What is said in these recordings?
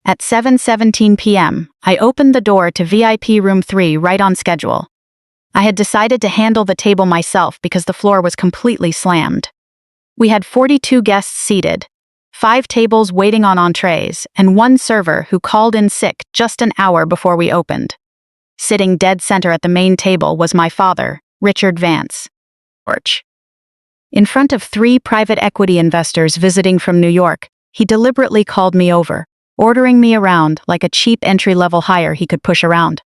At 7:17 p.m., I opened the door to VIP room 3 right on schedule. I had decided to handle the table myself because the floor was completely slammed. We had 42 guests seated, 5 tables waiting on entrees, and 1 server who called in sick just an hour before we opened. Sitting dead center at the main table was my father, Richard Vance. In front of 3 private equity investors visiting from New York, he deliberately called me over, ordering me around like a cheap entry-level hire he could push around.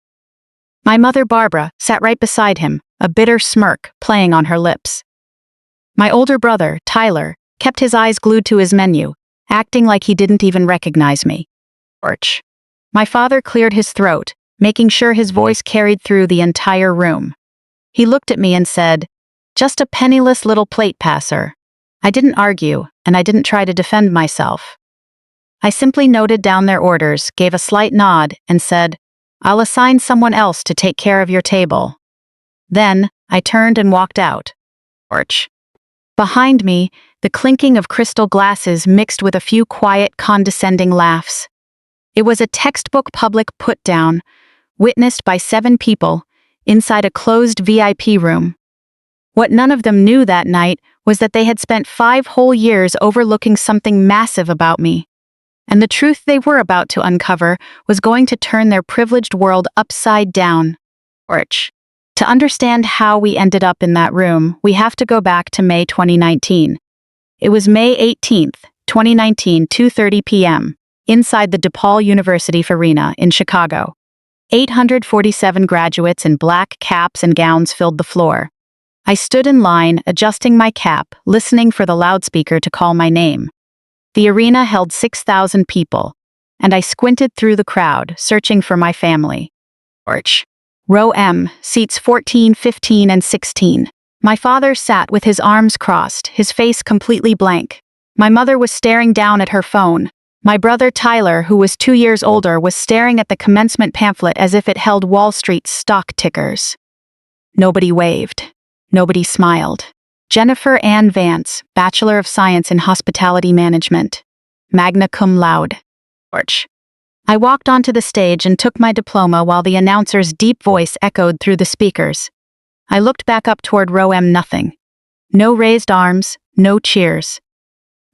My mother, Barbara, sat right beside him, a bitter smirk playing on her lips. My older brother, Tyler, kept his eyes glued to his menu, acting like he didn't even recognize me. My father cleared his throat, making sure his voice carried through the entire room. He looked at me and said, "Just a penniless little plate passer." I didn't argue, and I didn't try to defend myself. I simply noted down their orders, gave a slight nod, and said, "I'll assign someone else to take care of your table." Then, I turned and walked out. Behind me, the clinking of crystal glasses mixed with a few quiet, condescending laughs. It was a textbook public put-down, witnessed by 7 people, inside a closed VIP room. What none of them knew that night was that they had spent 5 whole years overlooking something massive about me. And the truth they were about to uncover was going to turn their privileged world upside down. To understand how we ended up in that room, we have to go back to May 2019. It was May 18th, 2019, 2:30 p.m., inside the DePaul University Arena in Chicago. 847 graduates in black caps and gowns filled the floor. I stood in line, adjusting my cap, listening for the loudspeaker to call my name. The arena held 6,000 people, and I squinted through the crowd, searching for my family. Row M, seats 14, 15, and 16. My father sat with his arms crossed, his face completely blank. My mother was staring down at her phone. My brother Tyler, who was 2 years older, was staring at the commencement pamphlet as if it held Wall Street's stock tickers. Nobody waved. Nobody smiled. Jennifer Ann Vance, Bachelor of Science in Hospitality Management. Magna cum laude. I walked onto the stage and took my diploma while the announcer's deep voice echoed through the speakers. I looked back up toward row M. Nothing. No raised arms, no cheers.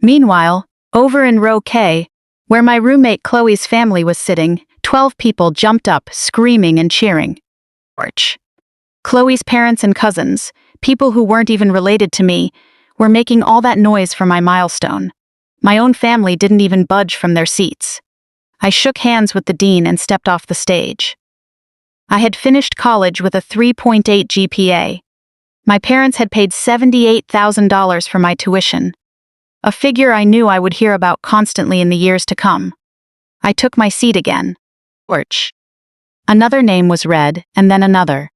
Meanwhile, over in row K, where my roommate Chloe's family was sitting, 12 people jumped up, screaming and cheering. Chloe's parents and cousins, people who weren't even related to me, were making all that noise for my milestone. My own family didn't even budge from their seats. I shook hands with the dean and stepped off the stage. I had finished college with a 3.8 GPA. My parents had paid $78,000 for my tuition, a figure I knew I would hear about constantly in the years to come. I took my seat again. Another name was read, and then another.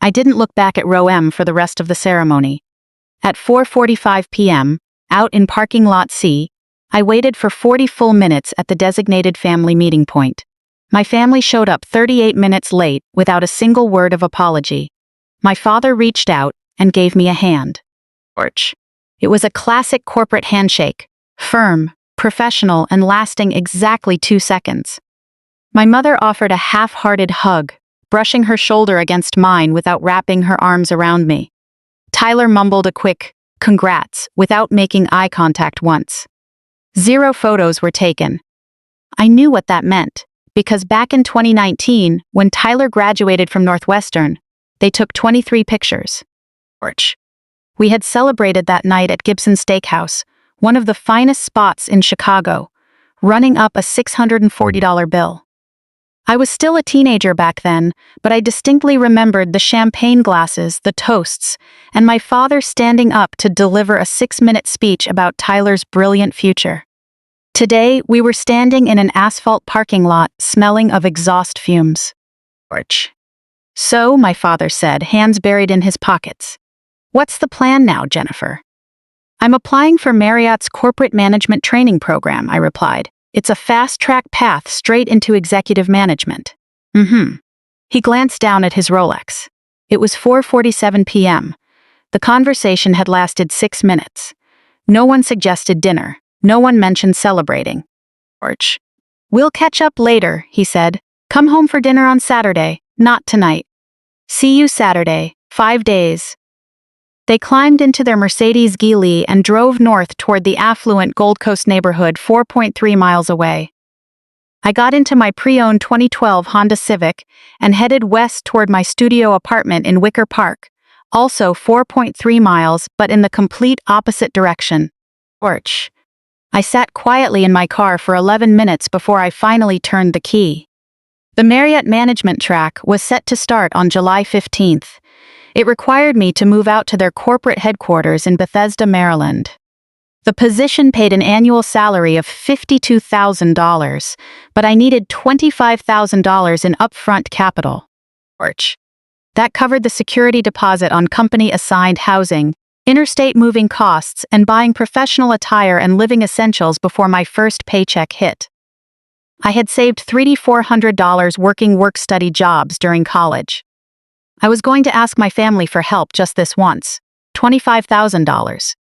I didn't look back at row M for the rest of the ceremony. At 4:45 p.m., out in parking lot C, I waited for 40 full minutes at the designated family meeting point. My family showed up 38 minutes late without a single word of apology. My father reached out and gave me a hand. It was a classic corporate handshake, firm, professional, and lasting exactly 2 seconds. My mother offered a half-hearted hug, brushing her shoulder against mine without wrapping her arms around me. Tyler mumbled a quick, "Congrats," without making eye contact once. 0 photos were taken. I knew what that meant, because back in 2019, when Tyler graduated from Northwestern, they took 23 pictures. We had celebrated that night at Gibson Steakhouse, one of the finest spots in Chicago, running up a $640 bill. I was still a teenager back then, but I distinctly remembered the champagne glasses, the toasts, and my father standing up to deliver a 6-minute speech about Tyler's brilliant future. Today, we were standing in an asphalt parking lot, smelling of exhaust fumes. "So," my father said, hands buried in his pockets. "What's the plan now, Jennifer?" "I'm applying for Marriott's corporate management training program," I replied. "It's a fast-track path straight into executive management." He glanced down at his Rolex. It was 4:47 p.m. The conversation had lasted 6 minutes. No one suggested dinner. No one mentioned celebrating. "We'll catch up later," he said. "Come home for dinner on Saturday, not tonight." "See you Saturday, 5 days." They climbed into their Mercedes Geely and drove north toward the affluent Gold Coast neighborhood 4.3 miles away. I got into my pre-owned 2012 Honda Civic and headed west toward my studio apartment in Wicker Park, also 4.3 miles but in the complete opposite direction. Porch. I sat quietly in my car for 11 minutes before I finally turned the key. The Marriott management track was set to start on July 15th. It required me to move out to their corporate headquarters in Bethesda, Maryland. The position paid an annual salary of $52,000, but I needed $25,000 in upfront capital. That covered the security deposit on company-assigned housing, interstate moving costs, and buying professional attire and living essentials before my first paycheck hit. I had saved $3,400 working work-study jobs during college. I was going to ask my family for help just this once, $25,000.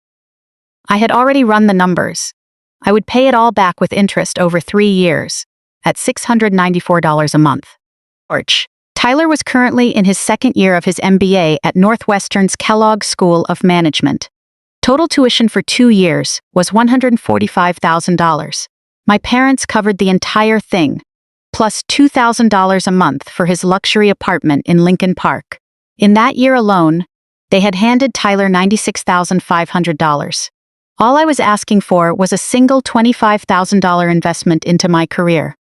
I had already run the numbers. I would pay it all back with interest over 3 years, at $694 a month. Tyler was currently in his second year of his MBA at Northwestern's Kellogg School of Management. Total tuition for 2 years was $145,000. My parents covered the entire thing, plus $2,000 a month for his luxury apartment in Lincoln Park. In that year alone, they had handed Tyler $96,500. All I was asking for was a single $25,000 investment into my career.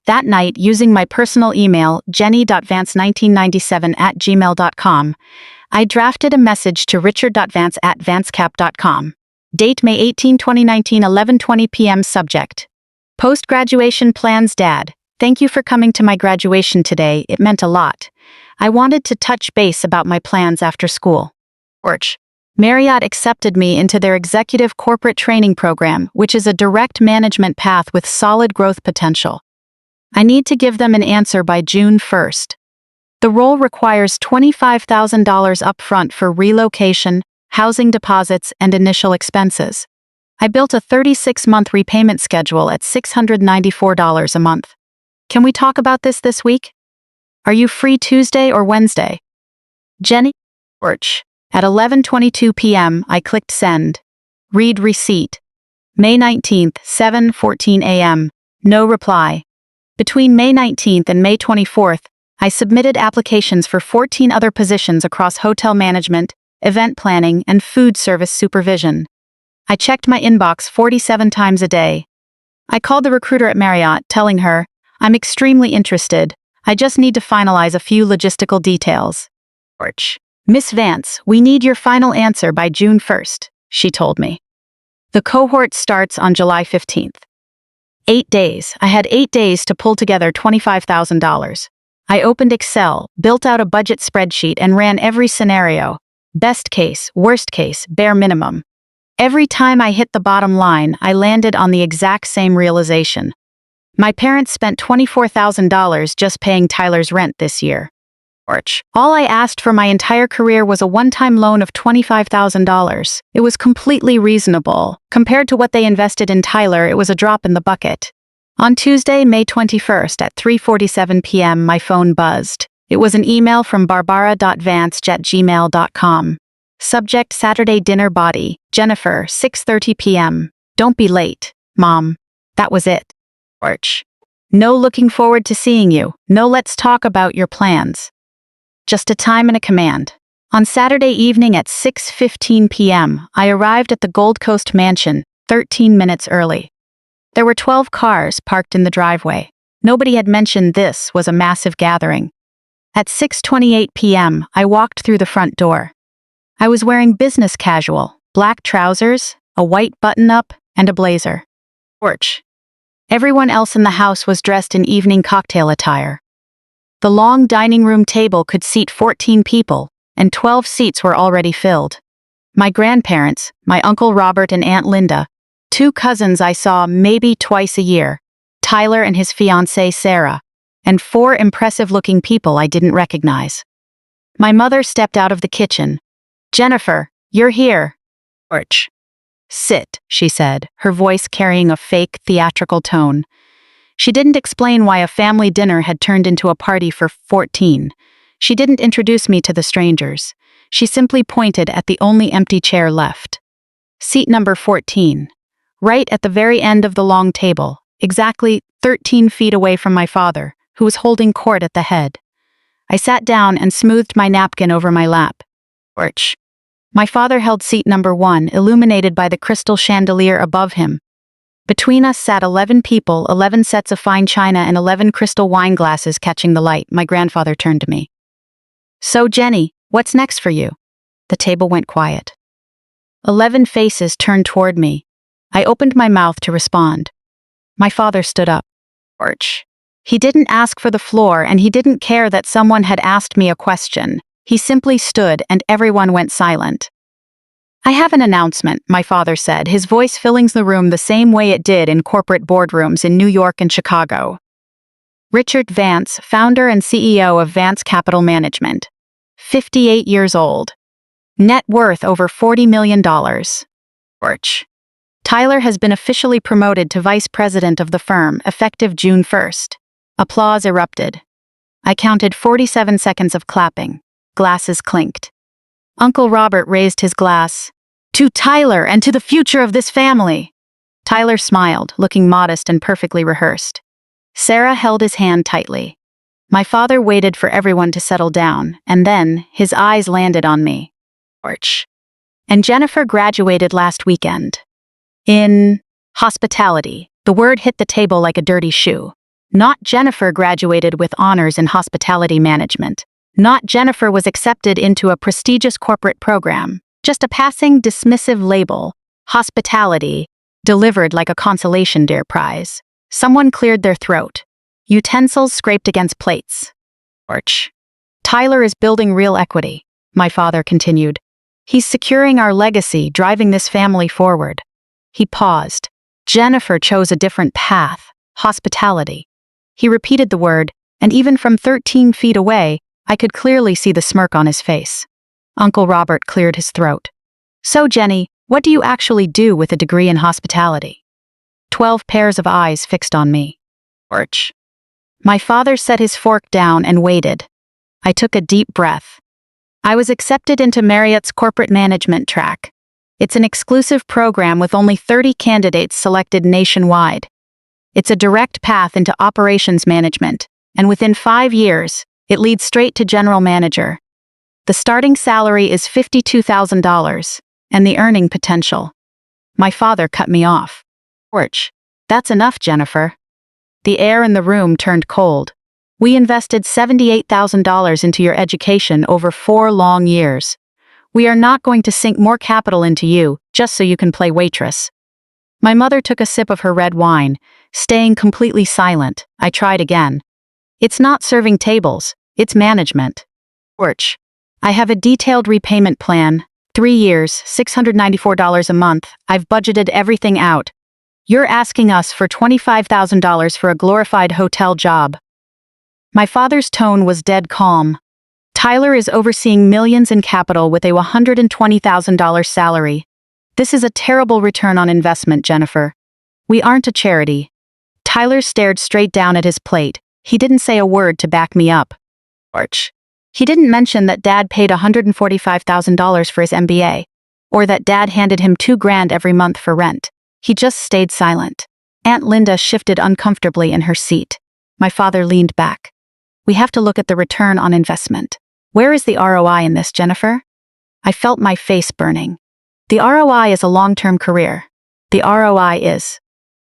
That night, using my personal email, jenny.vance1997@gmail.com, I drafted a message to richard.vance@vancecap.com. Date May 18, 2019, 11:20 p.m. Subject: Post-graduation plans, Dad. Thank you for coming to my graduation today. It meant a lot. I wanted to touch base about my plans after school. Marriott accepted me into their executive corporate training program, which is a direct management path with solid growth potential. I need to give them an answer by June 1st. The role requires $25,000 upfront for relocation, housing deposits, and initial expenses. I built a 36-month repayment schedule at $694 a month. Can we talk about this week? Are you free Tuesday or Wednesday? Jenny? At 11:22 p.m., I clicked send. Read receipt. May 19th, 7:14 a.m. No reply. Between May 19th and May 24th, I submitted applications for 14 other positions across hotel management, event planning, and food service supervision. I checked my inbox 47 times a day. I called the recruiter at Marriott, telling her, "I'm extremely interested. I just need to finalize a few logistical details." "Miss Vance, we need your final answer by June 1st, she told me. The cohort starts on July 15th. 8 days. I had 8 days to pull together $25,000. I opened Excel, built out a budget spreadsheet, and ran every scenario. Best case, worst case, bare minimum. Every time I hit the bottom line, I landed on the exact same realization. My parents spent $24,000 just paying Tyler's rent this year. All I asked for my entire career was a one-time loan of $25,000. It was completely reasonable. Compared to what they invested in Tyler, it was a drop in the bucket. On Tuesday, May 21st at 3:47 p.m., my phone buzzed. It was an email from barbara.vance@gmail.com. Subject: Saturday dinner body. Jennifer, 6:30 p.m. Don't be late, Mom. That was it. No looking forward to seeing you. No let's talk about your plans. Just a time and a command. On Saturday evening at 6:15 p.m., I arrived at the Gold Coast mansion, 13 minutes early. There were 12 cars parked in the driveway. Nobody had mentioned this was a massive gathering. At 6:28 p.m., I walked through the front door. I was wearing business casual, black trousers, a white button-up, and a blazer. Everyone else in the house was dressed in evening cocktail attire. The long dining room table could seat 14 people, and 12 seats were already filled. My grandparents, my Uncle Robert and Aunt Linda, 2 cousins I saw maybe twice a year, Tyler and his fiancée Sarah, and 4 impressive-looking people I didn't recognize. My mother stepped out of the kitchen. "Jennifer, you're here." "Sit," she said, her voice carrying a fake, theatrical tone. She didn't explain why a family dinner had turned into a party for 14. She didn't introduce me to the strangers. She simply pointed at the only empty chair left. Seat number 14. Right at the very end of the long table, exactly 13 feet away from my father, who was holding court at the head. I sat down and smoothed my napkin over my lap. Orch. My father held seat number 1, illuminated by the crystal chandelier above him. Between us sat 11 people, 11 sets of fine china and 11 crystal wine glasses catching the light. My grandfather turned to me. So, Jenny, what's next for you? The table went quiet. 11 faces turned toward me. I opened my mouth to respond. My father stood up. Orch. He didn't ask for the floor, and he didn't care that someone had asked me a question. He simply stood, and everyone went silent. I have an announcement, my father said, his voice filling the room the same way it did in corporate boardrooms in New York and Chicago. Richard Vance, founder and CEO of Vance Capital Management. 58 years old. Net worth over $40 million. Orch. Tyler has been officially promoted to vice president of the firm, effective June 1st. Applause erupted. I counted 47 seconds of clapping. Glasses clinked. Uncle Robert raised his glass. To Tyler and to the future of this family. Tyler smiled, looking modest and perfectly rehearsed. Sarah held his hand tightly. My father waited for everyone to settle down, and then his eyes landed on me. Orch. And Jennifer graduated last weekend. In hospitality. The word hit the table like a dirty shoe. Not Jennifer graduated with honors in hospitality management. Not Jennifer was accepted into a prestigious corporate program. Just a passing dismissive label. Hospitality. Delivered like a consolation prize. Someone cleared their throat. Utensils scraped against plates. Orch. Tyler is building real equity, my father continued. He's securing our legacy, driving this family forward. He paused. Jennifer chose a different path. Hospitality. He repeated the word, and even from 13 feet away, I could clearly see the smirk on his face. Uncle Robert cleared his throat. So, Jenny, what do you actually do with a degree in hospitality? 12 pairs of eyes fixed on me. Orch. My father set his fork down and waited. I took a deep breath. I was accepted into Marriott's corporate management track. It's an exclusive program with only 30 candidates selected nationwide. It's a direct path into operations management, and within 5 years, it leads straight to general manager. The starting salary is $52,000, and the earning potential. My father cut me off. Orch. That's enough, Jennifer. The air in the room turned cold. We invested $78,000 into your education over 4 long years. We are not going to sink more capital into you, just so you can play waitress. My mother took a sip of her red wine, staying completely silent. I tried again. It's not serving tables, it's management. Orch. I have a detailed repayment plan. 3 years, $694 a month. I've budgeted everything out. You're asking us for $25,000 for a glorified hotel job. My father's tone was dead calm. Tyler is overseeing millions in capital with a $120,000 salary. This is a terrible return on investment, Jennifer. We aren't a charity. Tyler stared straight down at his plate. He didn't say a word to back me up. Orch. He didn't mention that Dad paid $145,000 for his MBA, or that Dad handed him $2,000 every month for rent. He just stayed silent. Aunt Linda shifted uncomfortably in her seat. My father leaned back. We have to look at the return on investment. Where is the ROI in this, Jennifer? I felt my face burning. The ROI is a long-term career. The ROI is...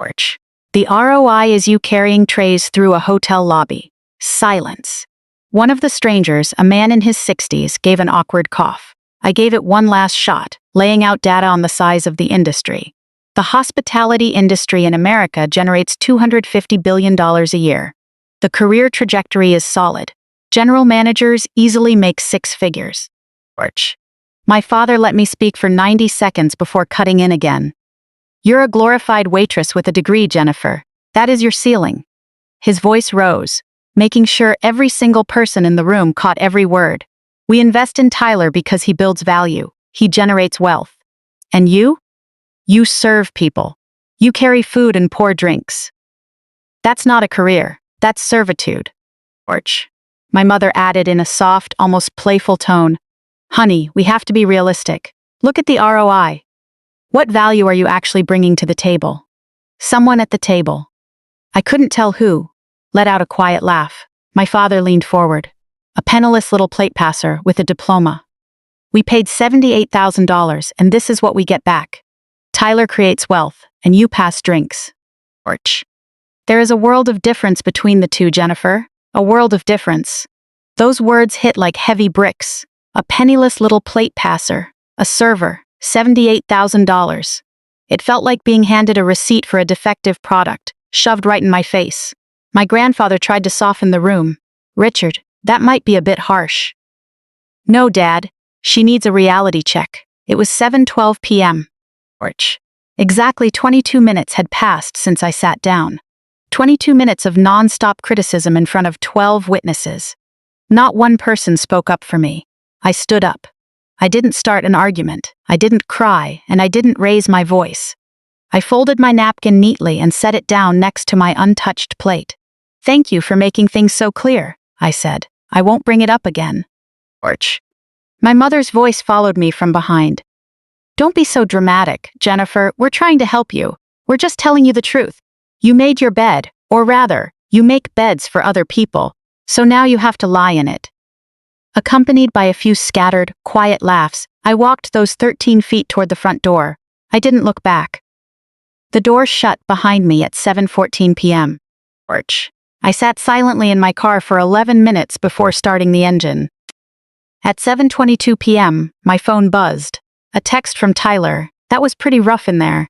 Orch. The ROI is you carrying trays through a hotel lobby. Silence. One of the strangers, a man in his 60s, gave an awkward cough. I gave it one last shot, laying out data on the size of the industry. The hospitality industry in America generates $250 billion a year. The career trajectory is solid. General managers easily make 6 figures. Orch. My father let me speak for 90 seconds before cutting in again. You're a glorified waitress with a degree, Jennifer. That is your ceiling. His voice rose, making sure every single person in the room caught every word. We invest in Tyler because he builds value. He generates wealth. And you? You serve people. You carry food and pour drinks. That's not a career. That's servitude. Orch. My mother added in a soft, almost playful tone. Honey, we have to be realistic. Look at the ROI. What value are you actually bringing to the table? Someone at the table. I couldn't tell who. Let out a quiet laugh. My father leaned forward. A penniless little plate passer with a diploma. We paid $78,000, and this is what we get back. Tyler creates wealth, and you pass drinks. Orch. There is a world of difference between the two, Jennifer. A world of difference. Those words hit like heavy bricks. A penniless little plate passer. A server. $78,000. It felt like being handed a receipt for a defective product, shoved right in my face. My grandfather tried to soften the room. Richard, that might be a bit harsh. No, Dad. She needs a reality check. It was 7:12 p.m. Orch. Exactly 22 minutes had passed since I sat down. 22 minutes of non-stop criticism in front of 12 witnesses. Not one person spoke up for me. I stood up. I didn't start an argument. I didn't cry, and I didn't raise my voice. I folded my napkin neatly and set it down next to my untouched plate. Thank you for making things so clear, I said. I won't bring it up again. Orch. My mother's voice followed me from behind. Don't be so dramatic, Jennifer. We're trying to help you. We're just telling you the truth. You made your bed, or rather, you make beds for other people, so now you have to lie in it. Accompanied by a few scattered, quiet laughs, I walked those 13 feet toward the front door. I didn't look back. The door shut behind me at 7:14 p.m. Orch. I sat silently in my car for 11 minutes before starting the engine. At 7:22 p.m., my phone buzzed. A text from Tyler. That was pretty rough in there.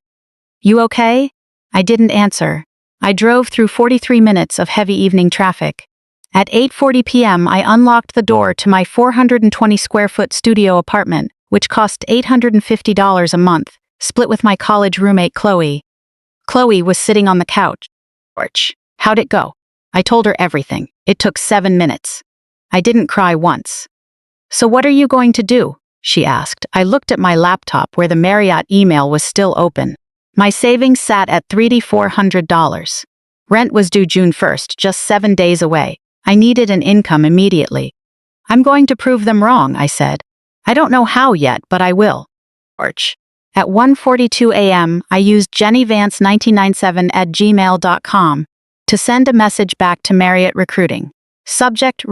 You okay? I didn't answer. I drove through 43 minutes of heavy evening traffic. At 8:40 p.m., I unlocked the door to my 420 square foot studio apartment, which cost $850 a month, split with my college roommate Chloe. Chloe was sitting on the couch. Orch. How'd it go? I told her everything. It took 7 minutes. I didn't cry once. So what are you going to do? She asked. I looked at my laptop where the Marriott email was still open. My savings sat at $3,400. Rent was due June 1st, just 7 days away. I needed an income immediately. I'm going to prove them wrong, I said. I don't know how yet, but I will. Orch. At 1:42 a.m., I used jennyvance1997@gmail.com to send a message back to Marriott Recruiting. Subject: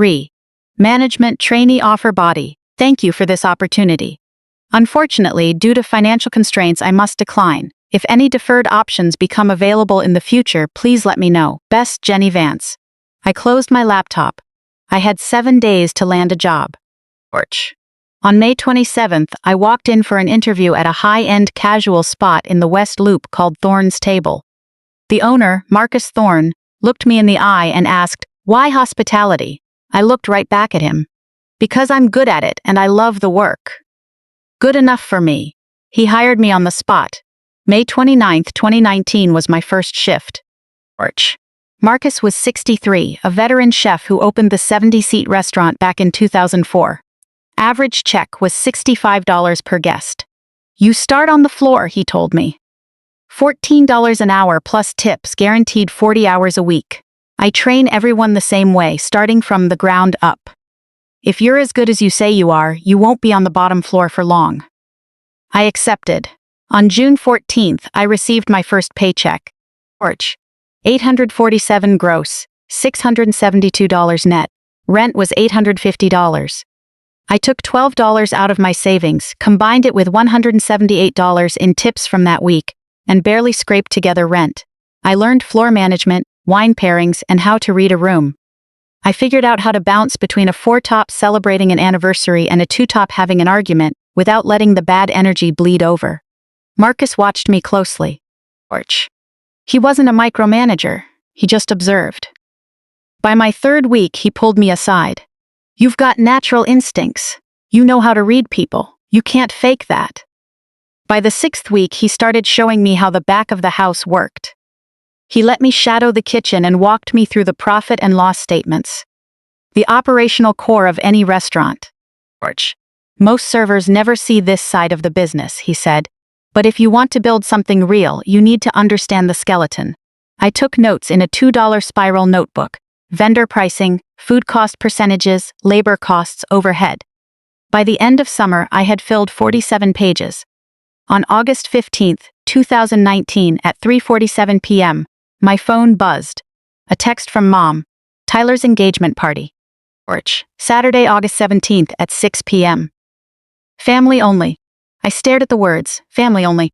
Management Trainee Offer Body. Thank you for this opportunity. Unfortunately, due to financial constraints, I must decline. If any deferred options become available in the future, please let me know. Best, Jenny Vance. I closed my laptop. I had 7 days to land a job. Orch. On May 27th, I walked in for an interview at a high-end casual spot in the West Loop called Thorne's Table. The owner, Marcus Thorne, looked me in the eye and asked, "Why hospitality?" I looked right back at him. Because I'm good at it and I love the work. Good enough for me. He hired me on the spot. May 29th, 2019 was my first shift. Orch. Marcus was 63, a veteran chef who opened the 70-seat restaurant back in 2004. Average check was $65 per guest. You start on the floor, he told me. $14 an hour plus tips, guaranteed 40 hours a week. I train everyone the same way, starting from the ground up. If you're as good as you say you are, you won't be on the bottom floor for long. I accepted. On June 14th, I received my first paycheck. Orch. $847 gross, $672 net. Rent was $850. I took $12 out of my savings, combined it with $178 in tips from that week, and barely scraped together rent. I learned floor management, wine pairings, and how to read a room. I figured out how to bounce between a 4-top celebrating an anniversary and a 2-top having an argument without letting the bad energy bleed over. Marcus watched me closely. Orch. He wasn't a micromanager, he just observed. By my 3rd week, he pulled me aside. You've got natural instincts. You know how to read people. You can't fake that. By the 6th week, he started showing me how the back of the house worked. He let me shadow the kitchen and walked me through the profit and loss statements. The operational core of any restaurant. Orch. Most servers never see this side of the business, he said. But if you want to build something real, you need to understand the skeleton. I took notes in a $2 spiral notebook: vendor pricing, food cost percentages, labor costs, overhead. By the end of summer, I had filled 47 pages. On August 15, 2019, at 3:47 p.m., my phone buzzed. A text from Mom. Tyler's engagement party. Porch. Saturday, August 17th at 6 p.m. Family only. I stared at the words, family only.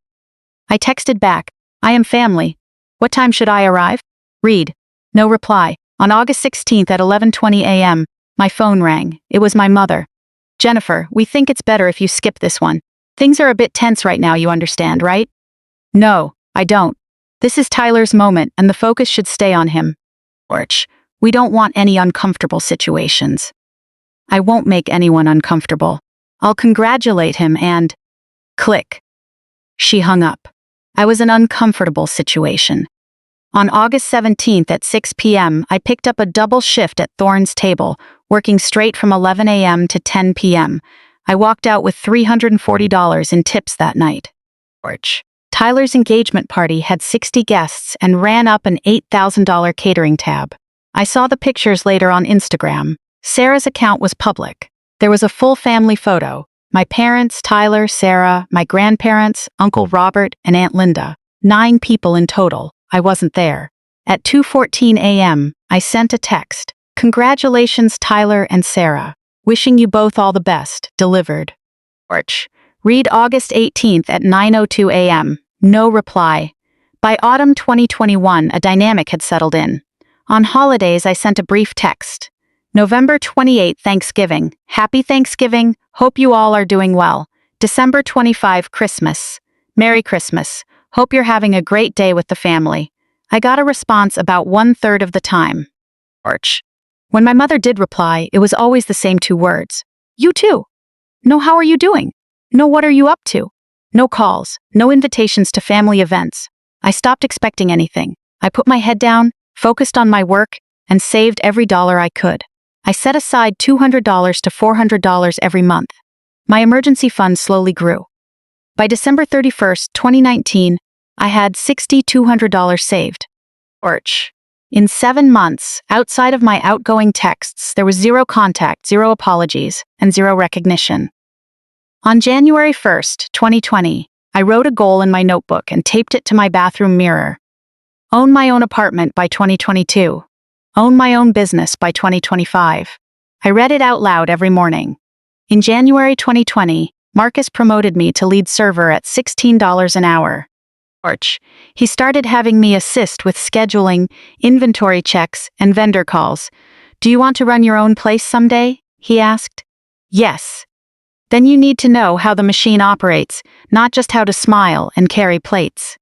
I texted back, I am family. What time should I arrive? Read. No reply. On August 16th at 11:20 a.m., my phone rang. It was my mother. Jennifer, we think it's better if you skip this one. Things are a bit tense right now, you understand, right? No, I don't. This is Tyler's moment, and the focus should stay on him. Porch. We don't want any uncomfortable situations. I won't make anyone uncomfortable. I'll congratulate him and... Click. She hung up. I was in an uncomfortable situation. On August 17th at 6 p.m., I picked up a double shift at Thorne's table, working straight from 11 a.m. to 10 p.m. I walked out with $340 in tips that night. Porch. Tyler's engagement party had 60 guests and ran up an $8,000 catering tab. I saw the pictures later on Instagram. Sarah's account was public. There was a full family photo. My parents, Tyler, Sarah, my grandparents, Uncle Robert, and Aunt Linda. 9 people in total. I wasn't there. At 2:14 a.m., I sent a text. Congratulations, Tyler and Sarah. Wishing you both all the best. Delivered. Porch. Read August 18th at 9:02 a.m. No reply. By autumn 2021, a dynamic had settled in. On holidays, I sent a brief text. November 28, Thanksgiving. Happy Thanksgiving. Hope you all are doing well. December 25, Christmas. Merry Christmas. Hope you're having a great day with the family. I got a response about 1/3 of the time. Porch. When my mother did reply, it was always the same 2 words. You too. No, how are you doing? No, what are you up to? No calls, no invitations to family events. I stopped expecting anything. I put my head down, focused on my work, and saved every dollar I could. I set aside $200 to $400 every month. My emergency fund slowly grew. By December 31st, 2019, I had $6,200 saved. Porch. In 7 months, outside of my outgoing texts, there was 0 contact, 0 apologies, and 0 recognition. On January 1st, 2020, I wrote a goal in my notebook and taped it to my bathroom mirror. Own my own apartment by 2022. Own my own business by 2025. I read it out loud every morning. In January 2020, Marcus promoted me to lead server at $16 an hour. Porch. He started having me assist with scheduling, inventory checks, and vendor calls. Do you want to run your own place someday? He asked. Yes. Then you need to know how the machine operates, not just how to smile and carry plates.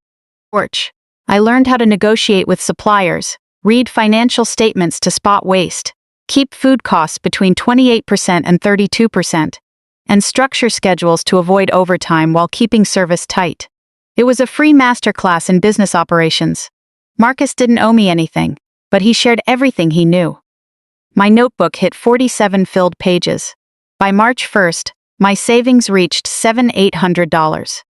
Porch. I learned how to negotiate with suppliers, read financial statements to spot waste, keep food costs between 28% and 32%, and structure schedules to avoid overtime while keeping service tight. It was a free masterclass in business operations. Marcus didn't owe me anything, but he shared everything he knew. My notebook hit 47 filled pages. By March 1st, my savings reached $7,800.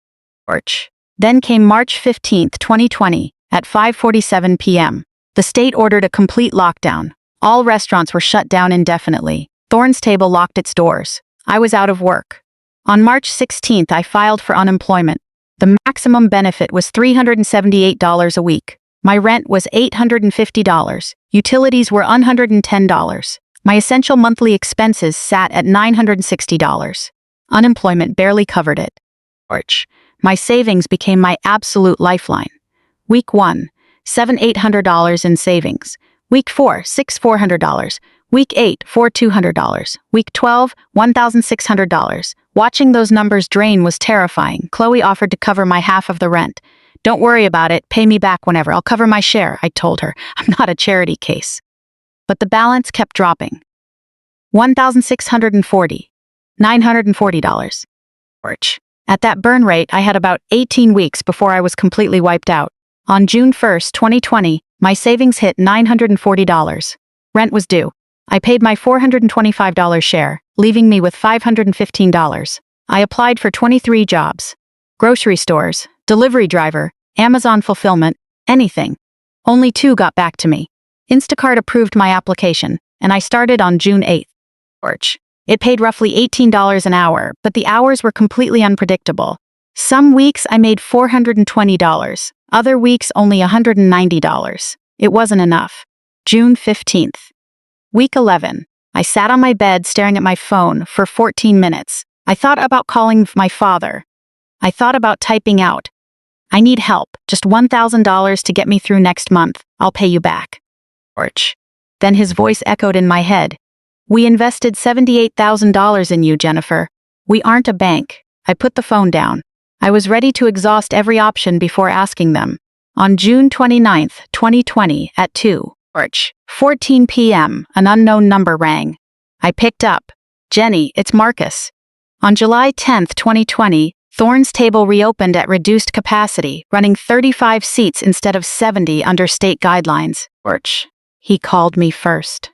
Porch. Then came March 15th, 2020, at 5:47 p.m. The state ordered a complete lockdown. All restaurants were shut down indefinitely. Thorne's table locked its doors. I was out of work. On March 16th, I filed for unemployment. The maximum benefit was $378 a week. My rent was $850. Utilities were $110. My essential monthly expenses sat at $960. Unemployment barely covered it. Porch. My savings became my absolute lifeline. Week 1, $7,800 in savings. Week 4, $6,400. Week 8, $4,200. Week 12, $1,600. Watching those numbers drain was terrifying. Chloe offered to cover my half of the rent. Don't worry about it, pay me back whenever, I'll cover my share, I told her. I'm not a charity case. But the balance kept dropping. $1,640. $940. Porch. At that burn rate, I had about 18 weeks before I was completely wiped out. On June 1st, 2020, my savings hit $940. Rent was due. I paid my $425 share, leaving me with $515. I applied for 23 jobs. Grocery stores, delivery driver, Amazon fulfillment, anything. Only 2 got back to me. Instacart approved my application, and I started on June 8th. It paid roughly $18 an hour, but the hours were completely unpredictable. Some weeks I made $420, other weeks only $190. It wasn't enough. June 15th. Week 11. I sat on my bed staring at my phone for 14 minutes. I thought about calling my father. I thought about typing out, "I need help, just $1,000 to get me through next month. I'll pay you back." Then his voice echoed in my head. "We invested $78,000 in you, Jennifer. We aren't a bank." I put the phone down. I was ready to exhaust every option before asking them. On June 29th, 2020, at 2:14 p.m., an unknown number rang. I picked up. "Jenny, it's Marcus." On July 10th, 2020, Thorne's table reopened at reduced capacity, running 35 seats instead of 70 under state guidelines. He called me first.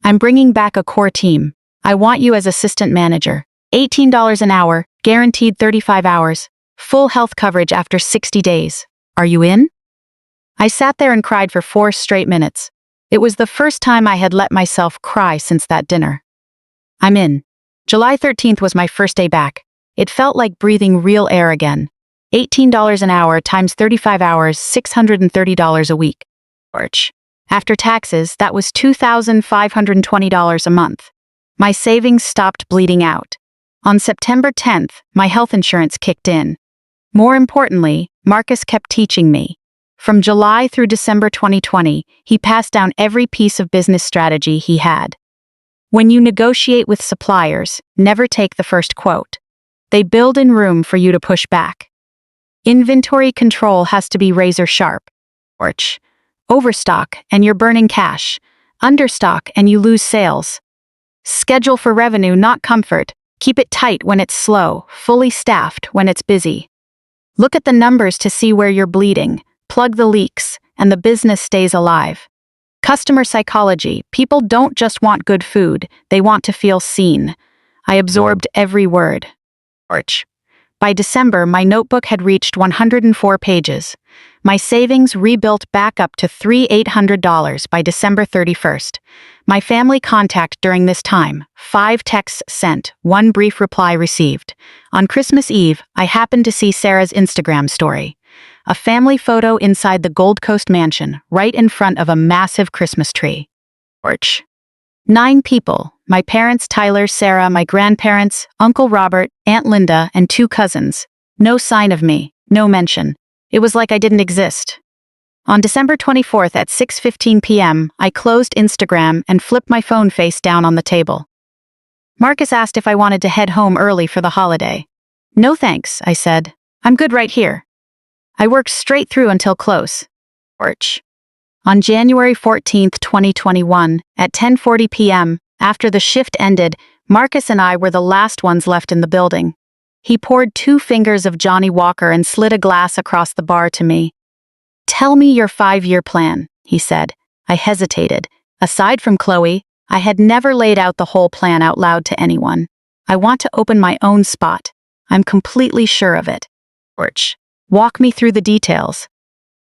"I'm bringing back a core team. I want you as assistant manager. $18 an hour, guaranteed 35 hours. Full health coverage after 60 days. Are you in?" I sat there and cried for 4 straight minutes. It was the first time I had let myself cry since that dinner. I'm in. July 13th was my first day back. It felt like breathing real air again. $18 an hour times 35 hours, $630 a week. After taxes, that was $2,520 a month. My savings stopped bleeding out. On September 10th, my health insurance kicked in. More importantly, Marcus kept teaching me. From July through December 2020, he passed down every piece of business strategy he had. When you negotiate with suppliers, never take the first quote. They build in room for you to push back. Inventory control has to be razor sharp. Overstock and you're burning cash. Understock and you lose sales. Schedule for revenue, not comfort. Keep it tight when it's slow, fully staffed when it's busy. Look at the numbers to see where you're bleeding. Plug the leaks, and the business stays alive. Customer psychology. People don't just want good food, they want to feel seen. I absorbed every word. By December, my notebook had reached 104 pages. My savings rebuilt back up to $3,800 by December 31st. My family contact during this time, 5 texts sent, 1 brief reply received. On Christmas Eve, I happened to see Sarah's Instagram story. A family photo inside the Gold Coast mansion, right in front of a massive Christmas tree. 9 people, my parents, Tyler, Sarah, my grandparents, Uncle Robert, Aunt Linda, and 2 cousins. No sign of me, no mention. It was like I didn't exist. On December 24th at 6:15 p.m., I closed Instagram and flipped my phone face down on the table. Marcus asked if I wanted to head home early for the holiday. "No thanks," I said. "I'm good right here." I worked straight through until close. On January 14th, 2021, at 10:40 p.m., after the shift ended, Marcus and I were the last ones left in the building. He poured 2 fingers of Johnny Walker and slid a glass across the bar to me. "Tell me your 5-year plan," he said. I hesitated. Aside from Chloe, I had never laid out the whole plan out loud to anyone. "I want to open my own spot. I'm completely sure of it." "Walk me through the details."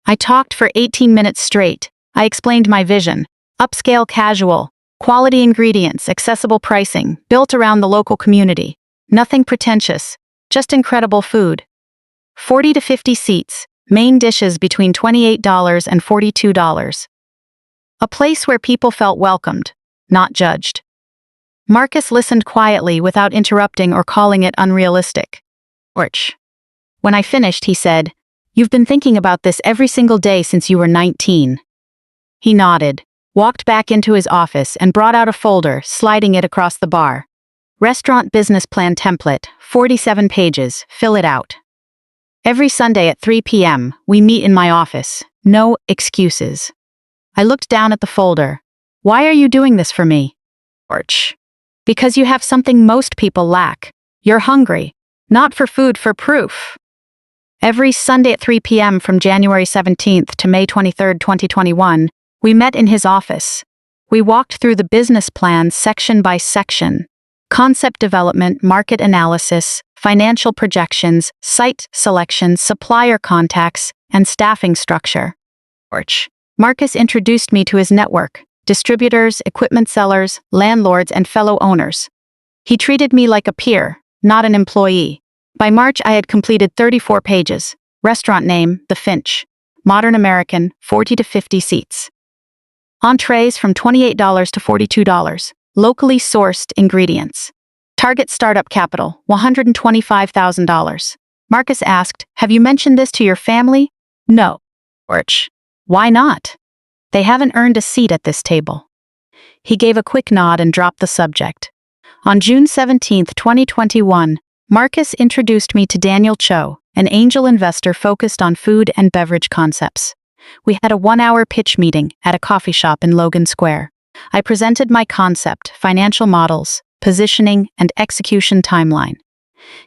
I talked for 18 minutes straight. I explained my vision. Upscale casual, quality ingredients, accessible pricing, built around the local community. Nothing pretentious, just incredible food. 40 to 50 seats, main dishes between $28 and $42. A place where people felt welcomed, not judged. Marcus listened quietly without interrupting or calling it unrealistic. When I finished, he said, "You've been thinking about this every single day since you were 19. He nodded, walked back into his office and brought out a folder, sliding it across the bar. "Restaurant business plan template, 47 pages, fill it out." Every Sunday at 3 p.m., we meet in my office. No excuses. I looked down at the folder. "Why are you doing this for me?" "Because you have something most people lack. You're hungry. Not for food, for proof." Every Sunday at 3 p.m. from January 17th to May 23rd, 2021, we met in his office. We walked through the business plan section by section. Concept development, market analysis, financial projections, site selection, supplier contacts, and staffing structure. Porch. Marcus introduced me to his network: distributors, equipment sellers, landlords, and fellow owners. He treated me like a peer, not an employee. By March, I had completed 34 pages. Restaurant name: The Finch. Modern American, 40 to 50 seats. Entrees from $28 to $42. Locally sourced ingredients. Target startup capital, $125,000. Marcus asked, "Have you mentioned this to your family?" "No." Porch. "Why not? They haven't earned a seat at this table." He gave a quick nod and dropped the subject. On June 17, 2021, Marcus introduced me to Daniel Cho, an angel investor focused on food and beverage concepts. We had a 1-hour pitch meeting at a coffee shop in Logan Square. I presented my concept, financial models, positioning, and execution timeline.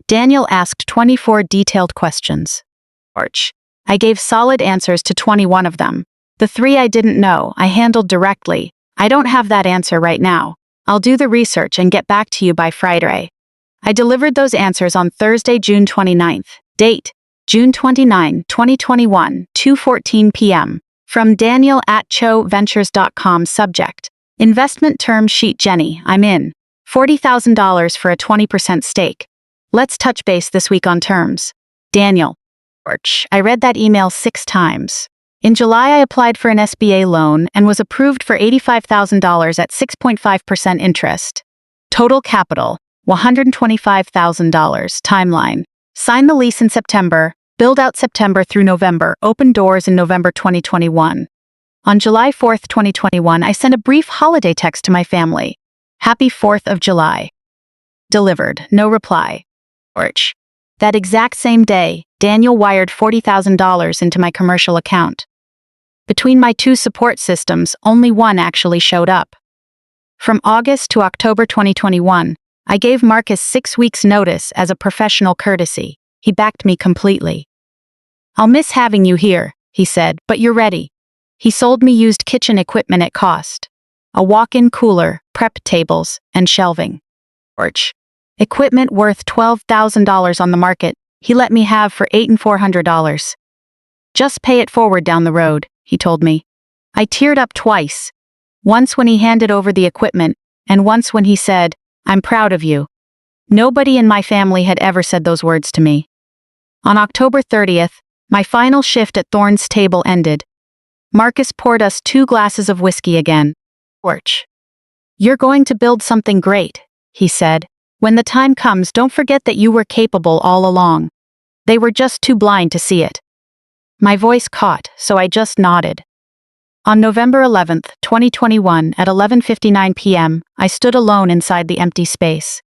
Daniel asked 24 detailed questions. I gave solid answers to 21 of them. The 3 I didn't know, I handled directly. "I don't have that answer right now. I'll do the research and get back to you by Friday." I delivered those answers on Thursday, June 29th. Date: June 29, 2021, 2:14 p.m. From Daniel@choventures.com. Subject: Investment term sheet. Jenny, I'm in. $40,000 for a 20% stake. Let's touch base this week on terms. Daniel. I read that email 6 times. In July, I applied for an SBA loan and was approved for $85,000 at 6.5% interest. Total capital, $125,000. Timeline: sign the lease in September, build out September through November, open doors in November 2021. On July 4, 2021, I sent a brief holiday text to my family. Happy 4th of July. Delivered, no reply. That exact same day, Daniel wired $40,000 into my commercial account. Between my 2 support systems, only one actually showed up. From August to October 2021, I gave Marcus 6 weeks' notice as a professional courtesy. He backed me completely. "I'll miss having you here," he said, "but you're ready." He sold me used kitchen equipment at cost. A walk-in cooler, prep tables, and shelving. Equipment worth $12,000 on the market, he let me have for $8,400. "Just pay it forward down the road," he told me. I teared up twice. Once when he handed over the equipment, and once when he said, "I'm proud of you." Nobody in my family had ever said those words to me. On October 30th, my final shift at Thorne's table ended. Marcus poured us 2 glasses of whiskey again. "You're going to build something great," he said. "When the time comes, don't forget that you were capable all along. They were just too blind to see it." My voice caught, so I just nodded. On November 11th, 2021, at 11:59 p.m., I stood alone inside the empty space.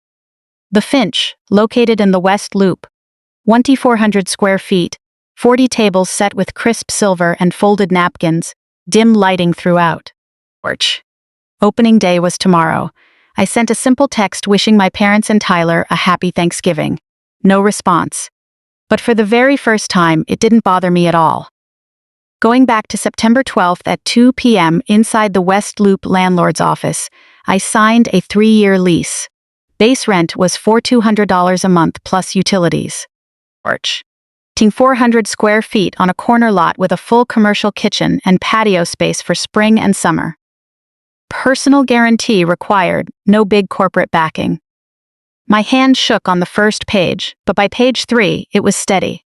The Finch, located in the West Loop. 2,400 square feet, 40 tables set with crisp silver and folded napkins, dim lighting throughout. Opening day was tomorrow. I sent a simple text wishing my parents and Tyler a happy Thanksgiving. No response. But for the very first time, it didn't bother me at all. Going back to September 12th at 2 p.m. inside the West Loop landlord's office, I signed a 3-year lease. Base rent was $4,200 a month plus utilities. 400 square feet on a corner lot with a full commercial kitchen and patio space for spring and summer. Personal guarantee required, no big corporate backing. My hand shook on the first page, but by page 3, it was steady.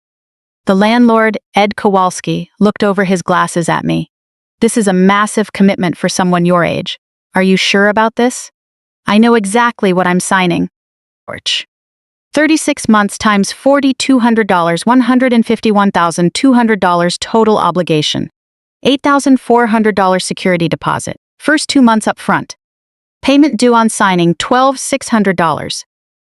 The landlord, Ed Kowalski, looked over his glasses at me. "This is a massive commitment for someone your age. Are you sure about this?" "I know exactly what I'm signing." 36 months times $4,200, $151,200 total obligation. $8,400 security deposit. First 2 months up front. Payment due on signing $12,600.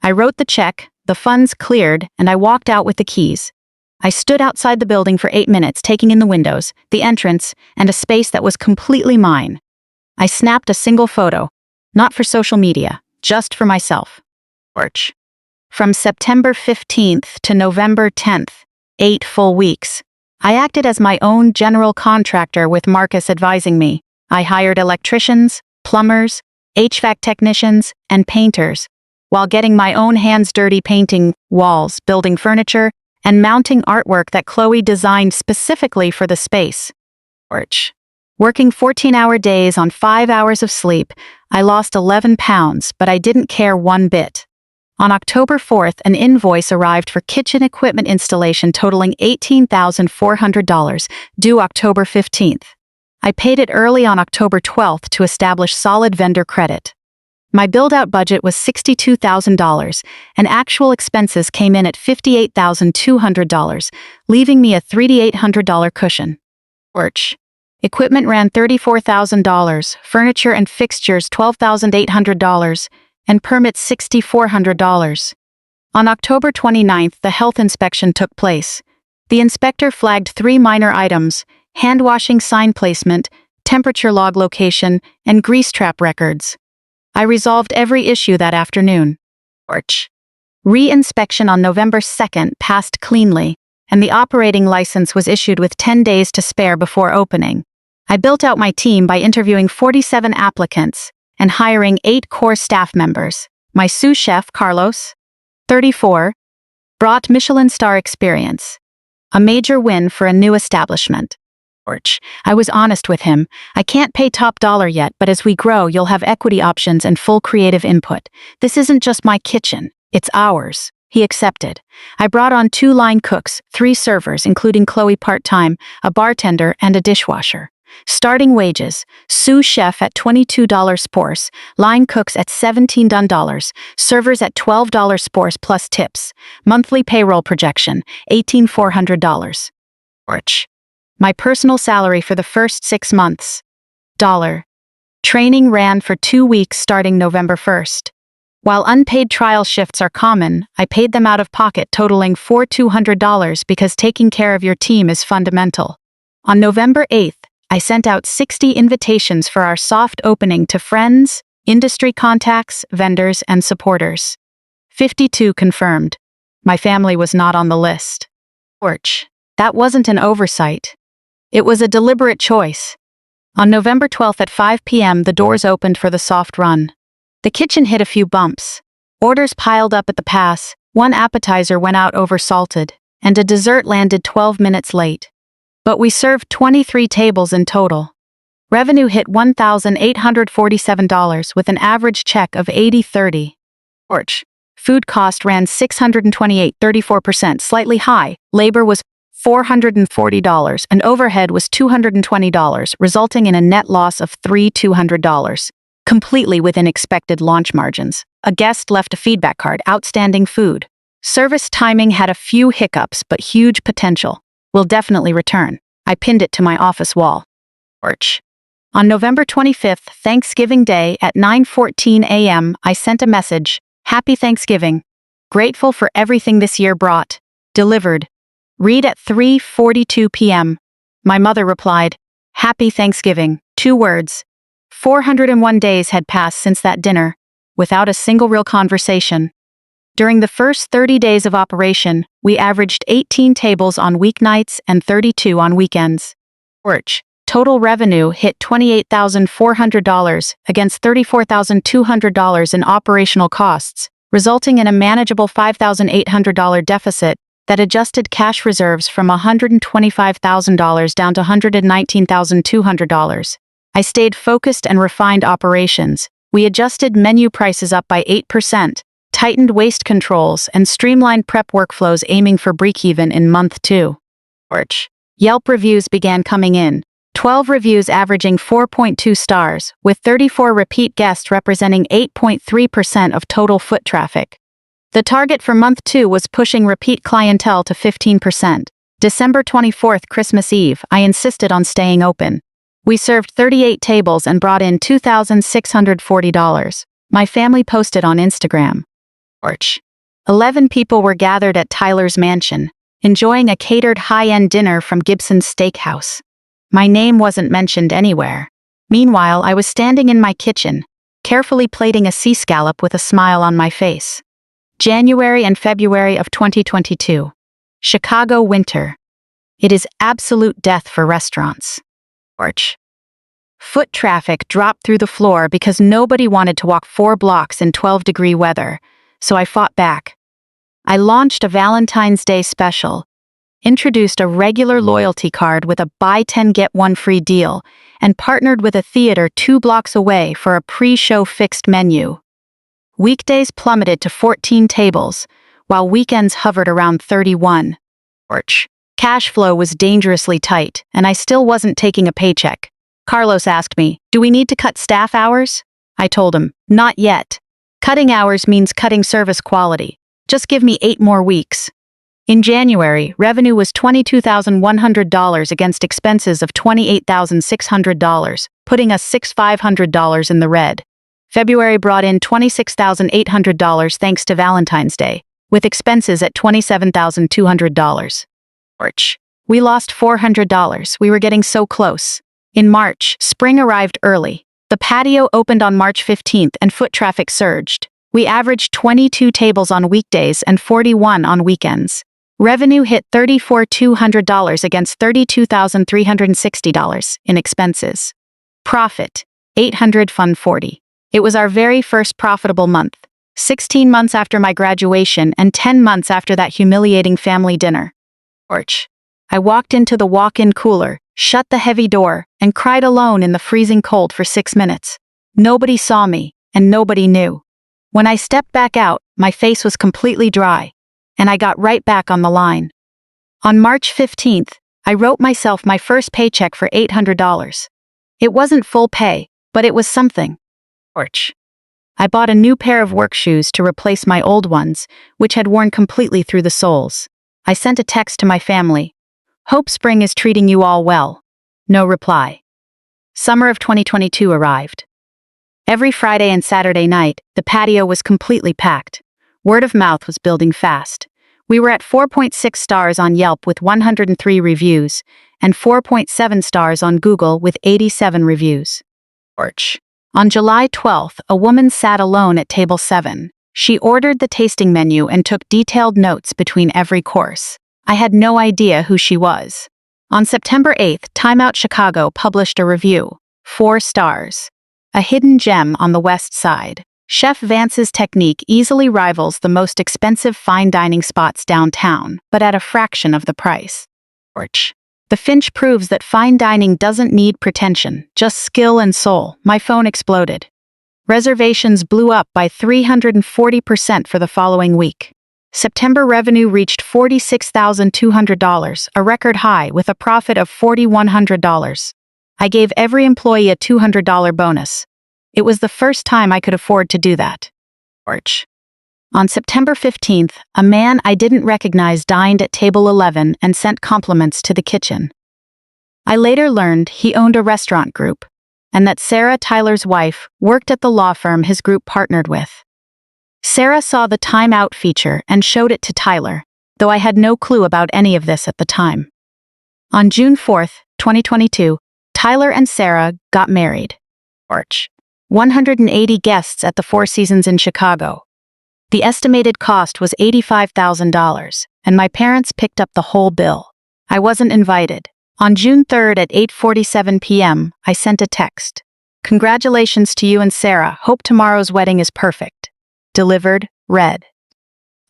I wrote the check, the funds cleared, and I walked out with the keys. I stood outside the building for 8 minutes, taking in the windows, the entrance, and a space that was completely mine. I snapped a single photo, not for social media, just for myself. From September 15th to November 10th, 8 full weeks, I acted as my own general contractor with Marcus advising me. I hired electricians, plumbers, HVAC technicians, and painters, while getting my own hands dirty painting walls, building furniture, and mounting artwork that Chloe designed specifically for the space. Porch. Working 14-hour days on 5 hours of sleep, I lost 11 pounds, but I didn't care one bit. On October 4th, an invoice arrived for kitchen equipment installation totaling $18,400, due October 15th. I paid it early on October 12th to establish solid vendor credit. My build-out budget was $62,000, and actual expenses came in at $58,200, leaving me a $3,800 cushion. Porch. Equipment ran $34,000, furniture and fixtures $12,800, and permits $6,400. On October 29th, the health inspection took place. The inspector flagged 3 minor items: hand-washing sign placement, temperature log location, and grease trap records. I resolved every issue that afternoon. Porch. Re-inspection on November 2nd passed cleanly, and the operating license was issued with 10 days to spare before opening. I built out my team by interviewing 47 applicants and hiring 8 core staff members. My sous chef, Carlos, 34, brought Michelin star experience. A major win for a new establishment. Porch. I was honest with him. I can't pay top dollar yet, but as we grow, you'll have equity options and full creative input. This isn't just my kitchen, it's ours. He accepted. I brought on 2 line cooks, 3 servers, including Chloe part-time, a bartender, and a dishwasher. Starting wages: sous chef at $22 sporce, line cooks at $17, servers at $12 sporce plus tips. Monthly payroll projection, $18,400. Porch. My personal salary for the first 6 months. $. Training ran for 2 weeks starting November 1st. While unpaid trial shifts are common, I paid them out of pocket totaling $4,200 because taking care of your team is fundamental. On November 8th, I sent out 60 invitations for our soft opening to friends, industry contacts, vendors, and supporters. 52 confirmed. My family was not on the list. Porch. That wasn't an oversight. It was a deliberate choice. On November 12th at 5 p.m., the doors opened for the soft run. The kitchen hit a few bumps. Orders piled up at the pass, 1 appetizer went out oversalted, and a dessert landed 12 minutes late. But we served 23 tables in total. Revenue hit $1,847 with an average check of $80.30. Porch. Food cost ran $628, 34%, slightly high. Labor was $440 and overhead was $220, resulting in a net loss of $3,200. Completely within expected launch margins. A guest left a feedback card: outstanding food. Service timing had a few hiccups, but huge potential. Will definitely return. I pinned it to my office wall. Porch. On November 25th, Thanksgiving Day, at 9:14 a.m., I sent a message: Happy Thanksgiving. Grateful for everything this year brought. Delivered. Read at 3:42 p.m. My mother replied, Happy Thanksgiving. 2 words. 401 days had passed since that dinner, without a single real conversation. During the first 30 days of operation, we averaged 18 tables on weeknights and 32 on weekends. Porch. Total revenue hit $28,400 against $34,200 in operational costs, resulting in a manageable $5,800 deficit that adjusted cash reserves from $125,000 down to $119,200. I stayed focused and refined operations. We adjusted menu prices up by 8%, tightened waste controls, and streamlined prep workflows, aiming for break-even in month 2. Porch. Yelp reviews began coming in. 12 reviews averaging 4.2 stars, with 34 repeat guests representing 8.3% of total foot traffic. The target for month 2 was pushing repeat clientele to 15%. December 24th, Christmas Eve, I insisted on staying open. We served 38 tables and brought in $2,640. My family posted on Instagram. Porch. 11 people were gathered at Tyler's mansion, enjoying a catered high-end dinner from Gibson's Steakhouse. My name wasn't mentioned anywhere. Meanwhile, I was standing in my kitchen, carefully plating a sea scallop with a smile on my face. January and February of 2022. Chicago winter. It is absolute death for restaurants. Porch. Foot traffic dropped through the floor because nobody wanted to walk 4 blocks in 12-degree weather, so I fought back. I launched a Valentine's Day special: introduced a regular loyalty card with a buy 10 get 1 free deal, and partnered with a theater 2 blocks away for a pre-show fixed menu. Weekdays plummeted to 14 tables, while weekends hovered around 31. Cash flow was dangerously tight, and I still wasn't taking a paycheck. Carlos asked me, "Do we need to cut staff hours?" I told him, "Not yet. Cutting hours means cutting service quality. Just give me 8 more weeks." In January, revenue was $22,100 against expenses of $28,600, putting us $6,500 in the red. February brought in $26,800 thanks to Valentine's Day, with expenses at $27,200. We lost $400. We were getting so close. In March, spring arrived early. The patio opened on March 15th and foot traffic surged. We averaged 22 tables on weekdays and 41 on weekends. Revenue hit $34,200 against $32,360 in expenses. Profit, $840. It was our very first profitable month, 16 months after my graduation and 10 months after that humiliating family dinner. I walked into the walk-in cooler, shut the heavy door, and cried alone in the freezing cold for 6 minutes. Nobody saw me, and nobody knew. When I stepped back out, my face was completely dry, and I got right back on the line. On March 15th, I wrote myself my first paycheck for $800. It wasn't full pay, but it was something. I bought a new pair of work shoes to replace my old ones, which had worn completely through the soles. I sent a text to my family. "Hope spring is treating you all well." No reply. Summer of 2022 arrived. Every Friday and Saturday night, the patio was completely packed. Word of mouth was building fast. We were at 4.6 stars on Yelp with 103 reviews, and 4.7 stars on Google with 87 reviews. On July 12th, a woman sat alone at table 7. She ordered the tasting menu and took detailed notes between every course. I had no idea who she was. On September 8th, Time Out Chicago published a review. 4 stars. A hidden gem on the West Side. Chef Vance's technique easily rivals the most expensive fine dining spots downtown, but at a fraction of the price. The Finch proves that fine dining doesn't need pretension, just skill and soul. My phone exploded. Reservations blew up by 340% for the following week. September revenue reached $46,200, a record high with a profit of $4,100. I gave every employee a $200 bonus. It was the first time I could afford to do that. On September 15th, a man I didn't recognize dined at table 11 and sent compliments to the kitchen. I later learned he owned a restaurant group, and that Sarah, Tyler's wife, worked at the law firm his group partnered with. Sarah saw the Time Out feature and showed it to Tyler, though I had no clue about any of this at the time. On June 4th, 2022, Tyler and Sarah got married. 180 guests at the Four Seasons in Chicago. The estimated cost was $85,000, and my parents picked up the whole bill. I wasn't invited. On June 3rd at 8:47 p.m., I sent a text. "Congratulations to you and Sarah. Hope tomorrow's wedding is perfect." Delivered, read.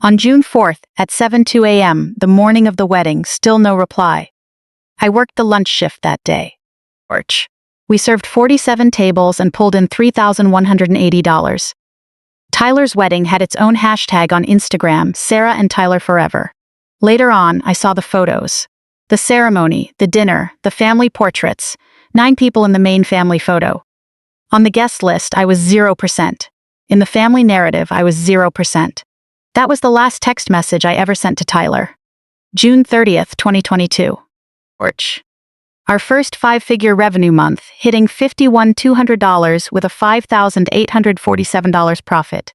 On June 4th at 7:02 a.m., the morning of the wedding, still no reply. I worked the lunch shift that day. We served 47 tables and pulled in $3,180. Tyler's wedding had its own hashtag on Instagram, Sarah and Tyler Forever. Later on, I saw the photos. The ceremony, the dinner, the family portraits, 9 people in the main family photo. On the guest list, I was 0%. In the family narrative, I was 0%. That was the last text message I ever sent to Tyler. June 30th, 2022. Our first 5-figure revenue month, hitting $51,200 with a $5,847 profit.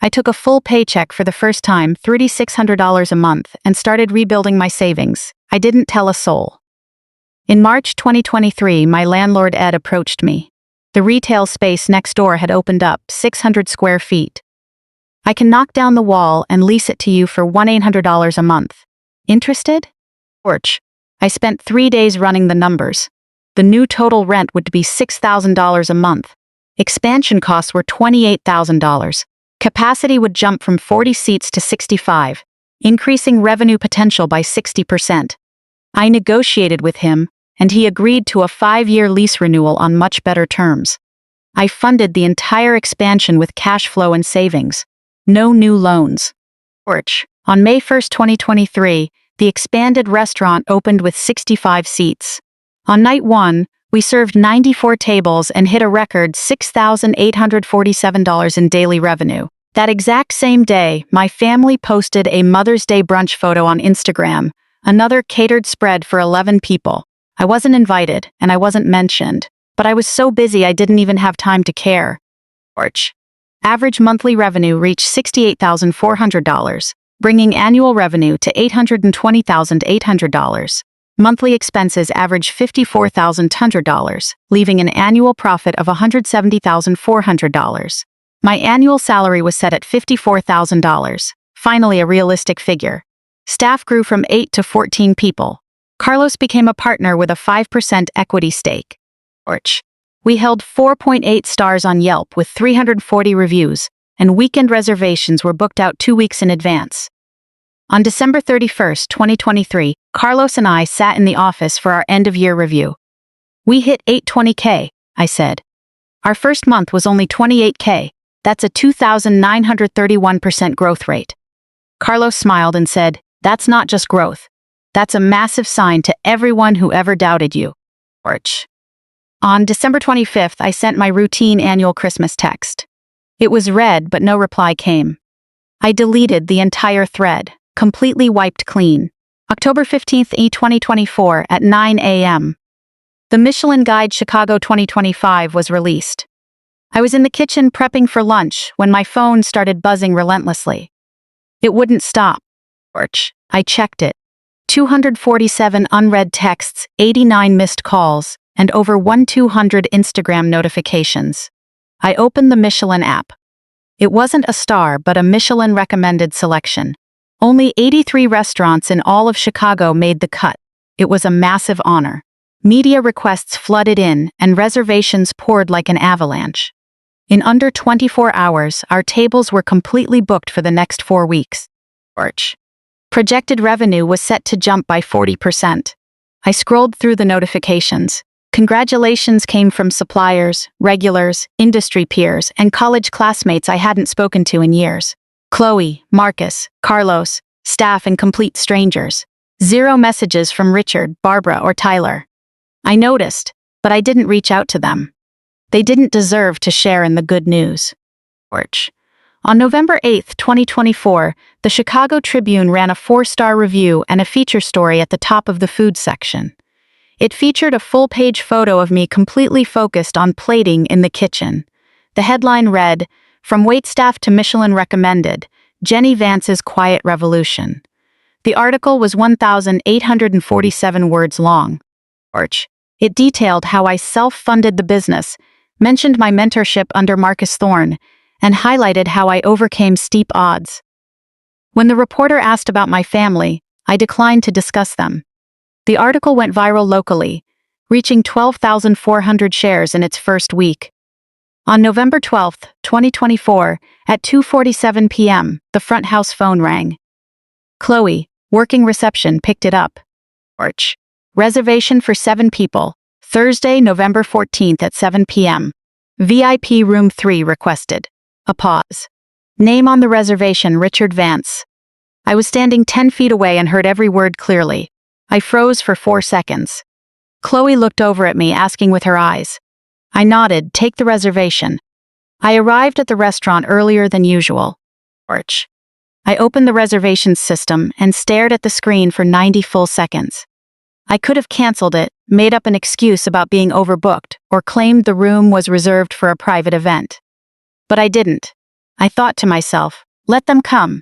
I took a full paycheck for the first time, $3,600 a month, and started rebuilding my savings. I didn't tell a soul. In March 2023, my landlord Ed approached me. The retail space next door had opened up, 600 square feet. "I can knock down the wall and lease it to you for $1,800 a month. Interested?" I spent 3 days running the numbers. The new total rent would be $6,000 a month. Expansion costs were $28,000. Capacity would jump from 40 seats to 65. increasing revenue potential by 60%. I negotiated with him, and he agreed to a 5-year lease renewal on much better terms. I funded the entire expansion with cash flow and savings. No new loans. On May 1, 2023, the expanded restaurant opened with 65 seats. On night 1, we served 94 tables and hit a record $6,847 in daily revenue. That exact same day, my family posted a Mother's Day brunch photo on Instagram, another catered spread for 11 people. I wasn't invited, and I wasn't mentioned, but I was so busy I didn't even have time to care. Average monthly revenue reached $68,400, bringing annual revenue to $820,800. Monthly expenses averaged $54,200, leaving an annual profit of $170,400. My annual salary was set at $54,000, finally a realistic figure. Staff grew from 8 to 14 people. Carlos became a partner with a 5% equity stake. We held 4.8 stars on Yelp with 340 reviews, and weekend reservations were booked out 2 weeks in advance. On December 31, 2023, Carlos and I sat in the office for our end-of-year review. "We hit $820K, I said. "Our first month was only $28K. That's a 2,931% growth rate." Carlos smiled and said, "That's not just growth. That's a massive sign to everyone who ever doubted you." On December 25th, I sent my routine annual Christmas text. It was read, but no reply came. I deleted the entire thread, completely wiped clean. October 15th, 2024 at 9 a.m. The Michelin Guide Chicago 2025 was released. I was in the kitchen prepping for lunch when my phone started buzzing relentlessly. It wouldn't stop. I checked it. 247 unread texts, 89 missed calls, and over 1,200 Instagram notifications. I opened the Michelin app. It wasn't a star, but a Michelin recommended selection. Only 83 restaurants in all of Chicago made the cut. It was a massive honor. Media requests flooded in, and reservations poured like an avalanche. In under 24 hours, our tables were completely booked for the next 4 weeks. Projected revenue was set to jump by 40%. I scrolled through the notifications. Congratulations came from suppliers, regulars, industry peers, and college classmates I hadn't spoken to in years. Chloe, Marcus, Carlos, staff, and complete strangers. 0 messages from Richard, Barbara, or Tyler. I noticed, but I didn't reach out to them. They didn't deserve to share in the good news. On November 8, 2024, the Chicago Tribune ran a 4-star review and a feature story at the top of the food section. It featured a full-page photo of me completely focused on plating in the kitchen. The headline read, "From waitstaff to Michelin recommended, Jenny Vance's quiet revolution." The article was 1,847 words long. It detailed how I self-funded the business, mentioned my mentorship under Marcus Thorne, and highlighted how I overcame steep odds. When the reporter asked about my family, I declined to discuss them. The article went viral locally, reaching 12,400 shares in its first week. On November 12, 2024, at 2:47 p.m., the front house phone rang. Chloe, working reception, picked it up. Reservation for 7 people, Thursday, November 14th at 7 p.m. VIP room 3 requested. A pause. Name on the reservation, Richard Vance. I was standing 10 feet away and heard every word clearly. I froze for 4 seconds. Chloe looked over at me, asking with her eyes. I nodded, "Take the reservation." I arrived at the restaurant earlier than usual. I opened the reservations system and stared at the screen for 90 full seconds. I could have canceled it, made up an excuse about being overbooked, or claimed the room was reserved for a private event. But I didn't. I thought to myself, let them come.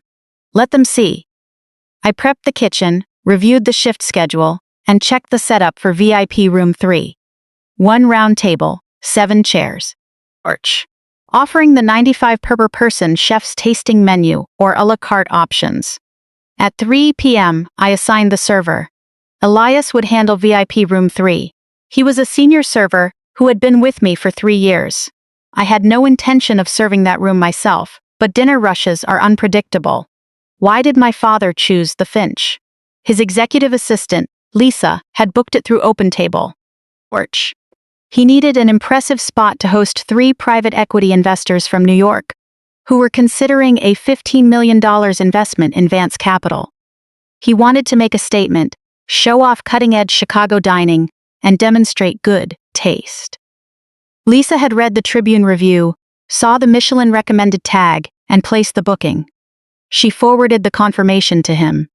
Let them see. I prepped the kitchen, reviewed the shift schedule, and checked the setup for VIP room 3. 1 round table, 7 chairs. Offering the $95 per person chef's tasting menu or a la carte options. At 3 p.m., I assigned the server. Elias would handle VIP room 3. He was a senior server who had been with me for 3 years. I had no intention of serving that room myself, but dinner rushes are unpredictable. Why did my father choose the Finch? His executive assistant, Lisa, had booked it through OpenTable. Orch. He needed an impressive spot to host 3 private equity investors from New York, who were considering a $15 million investment in Vance Capital. He wanted to make a statement, show off cutting-edge Chicago dining, and demonstrate good taste. Lisa had read the Tribune review, saw the Michelin-recommended tag, and placed the booking. She forwarded the confirmation to him.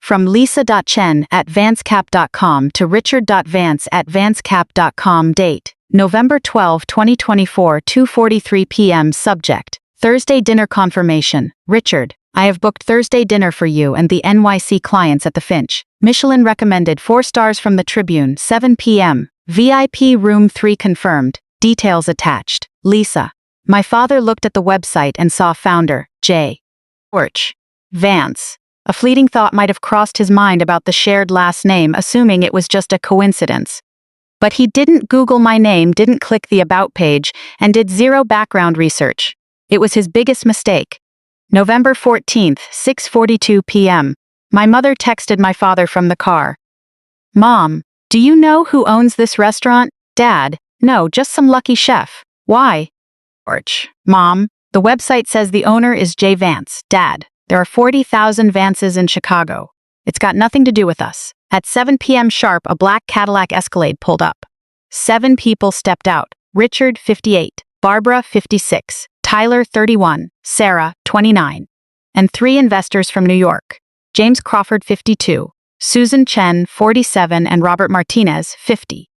From lisa.chen@vancecap.com to richard.vance@vancecap.com. Date, November 12, 2024, 2:43 p.m. Subject, Thursday dinner confirmation. Richard, I have booked Thursday dinner for you and the NYC clients at the Finch. Michelin recommended 4 stars from the Tribune, 7 p.m. VIP room 3 confirmed. Details attached. Lisa. My father looked at the website and saw founder, J. Vance. A fleeting thought might have crossed his mind about the shared last name, assuming it was just a coincidence. But he didn't Google my name, didn't click the About page, and did zero background research. It was his biggest mistake. November 14th, 6:42 p.m. My mother texted my father from the car. Mom, do you know who owns this restaurant? Dad, no, just some lucky chef. Why? Mom, the website says the owner is J. Vance. Dad, there are 40,000 Vances in Chicago. It's got nothing to do with us. At 7 p.m. sharp, a black Cadillac Escalade pulled up. 7 people stepped out. Richard, 58, Barbara, 56, Tyler, 31, Sarah, 29, and 3 investors from New York. James Crawford, 52, Susan Chen, 47, and Robert Martinez, 50.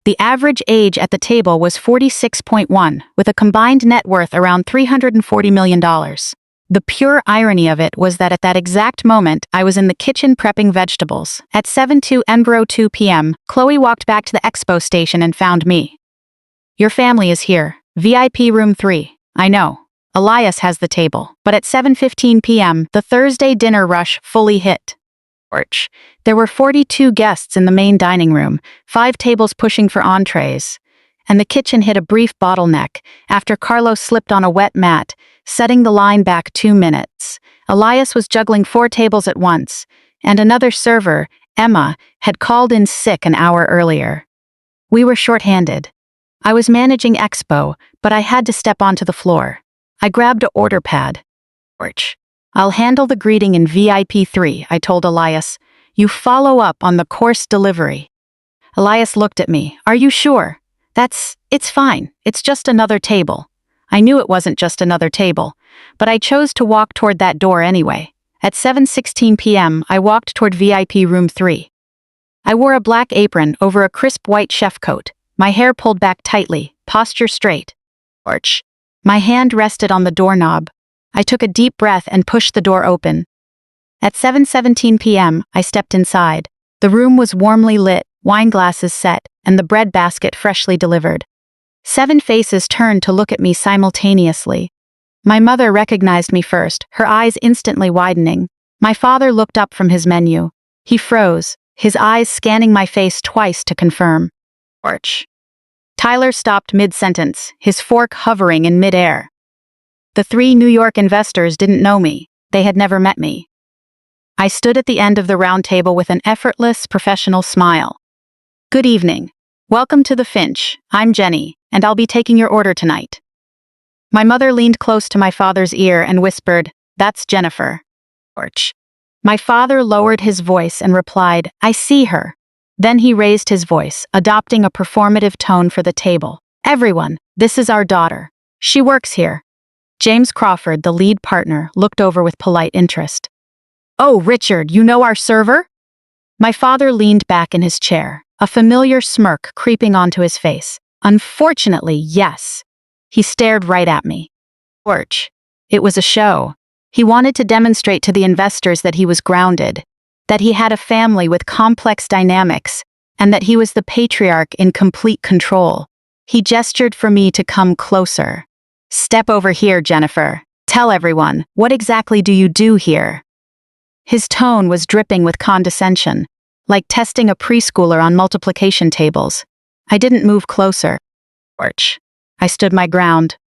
The average age at the table was 46.1, with a combined net worth around $340 million. The pure irony of it was that at that exact moment, I was in the kitchen prepping vegetables. At 7:02 p.m., Chloe walked back to the expo station and found me. Your family is here. VIP room 3. I know. Elias has the table. But at 7:15 p.m., the Thursday dinner rush fully hit. There were 42 guests in the main dining room, 5 tables pushing for entrees. And the kitchen hit a brief bottleneck after Carlos slipped on a wet mat, setting the line back 2 minutes. Elias was juggling 4 tables at once, and another server, Emma, had called in sick an hour earlier. We were short-handed. I was managing Expo, but I had to step onto the floor. I grabbed an order pad. I'll handle the greeting in VIP 3, I told Elias. You follow up on the course delivery. Elias looked at me. Are you sure? It's fine. It's just another table. I knew it wasn't just another table, but I chose to walk toward that door anyway. At 7:16 p.m., I walked toward VIP room 3. I wore a black apron over a crisp white chef coat, my hair pulled back tightly, posture straight. My hand rested on the doorknob. I took a deep breath and pushed the door open. At 7:17 p.m., I stepped inside. The room was warmly lit, wine glasses set, and the bread basket freshly delivered. 7 faces turned to look at me simultaneously. My mother recognized me first, her eyes instantly widening. My father looked up from his menu. He froze, his eyes scanning my face twice to confirm. Tyler stopped mid-sentence, his fork hovering in mid-air. The 3 New York investors didn't know me. They had never met me. I stood at the end of the round table with an effortless, professional smile. Good evening. Welcome to the Finch. I'm Jenny, and I'll be taking your order tonight. My mother leaned close to my father's ear and whispered, That's Jennifer. My father lowered his voice and replied, I see her. Then he raised his voice, adopting a performative tone for the table. Everyone, this is our daughter. She works here. James Crawford, the lead partner, looked over with polite interest. Oh, Richard, you know our server? My father leaned back in his chair, a familiar smirk creeping onto his face. Unfortunately, yes. He stared right at me. It was a show. He wanted to demonstrate to the investors that he was grounded, that he had a family with complex dynamics, and that he was the patriarch in complete control. He gestured for me to come closer. Step over here, Jennifer. Tell everyone, what exactly do you do here? His tone was dripping with condescension, like testing a preschooler on multiplication tables. I didn't move closer. I stood my ground.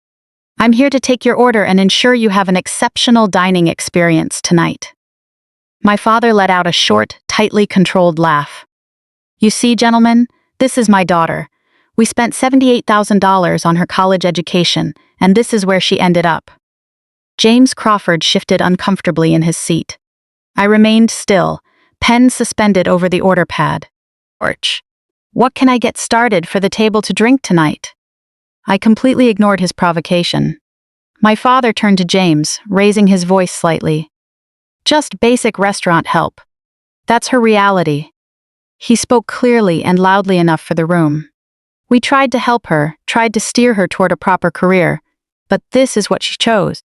I'm here to take your order and ensure you have an exceptional dining experience tonight. My father let out a short, tightly controlled laugh. You see, gentlemen, this is my daughter. We spent $78,000 on her college education, and this is where she ended up. James Crawford shifted uncomfortably in his seat. I remained still, pen suspended over the order pad. Orch. What can I get started for the table to drink tonight? I completely ignored his provocation. My father turned to James, raising his voice slightly. Just basic restaurant help. That's her reality. He spoke clearly and loudly enough for the room. We tried to help her, tried to steer her toward a proper career, but this is what she chose.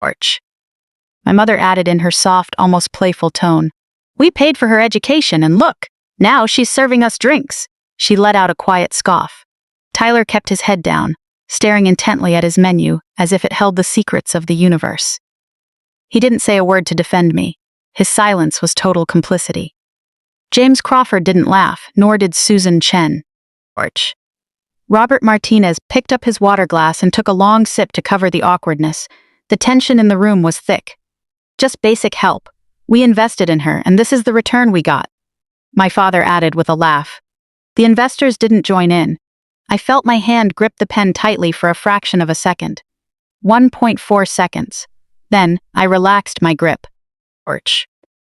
Orch. My mother added in her soft, almost playful tone. We paid for her education and look, now she's serving us drinks. She let out a quiet scoff. Tyler kept his head down, staring intently at his menu as if it held the secrets of the universe. He didn't say a word to defend me. His silence was total complicity. James Crawford didn't laugh, nor did Susan Chen. Orch. Robert Martinez picked up his water glass and took a long sip to cover the awkwardness. The tension in the room was thick. Just basic help. We invested in her, and this is the return we got. My father added with a laugh. The investors didn't join in. I felt my hand grip the pen tightly for a fraction of a second. 1.4 seconds. Then, I relaxed my grip. Orch.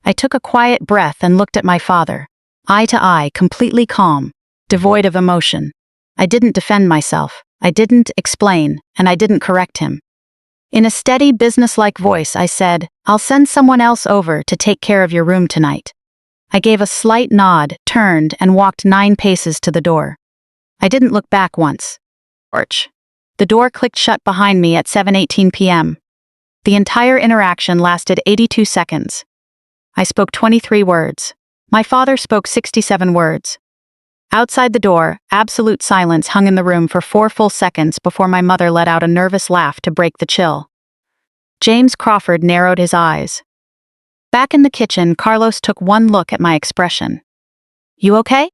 I took a quiet breath and looked at my father, eye to eye, completely calm, devoid of emotion. I didn't defend myself, I didn't explain, and I didn't correct him. In a steady, businesslike voice, I said, I'll send someone else over to take care of your room tonight. I gave a slight nod, turned, and walked 9 paces to the door. I didn't look back once. Orch. The door clicked shut behind me at 7:18 p.m. The entire interaction lasted 82 seconds. I spoke 23 words. My father spoke 67 words. Outside the door, absolute silence hung in the room for 4 full seconds before my mother let out a nervous laugh to break the chill. James Crawford narrowed his eyes. Back in the kitchen, Carlos took one look at my expression. You okay?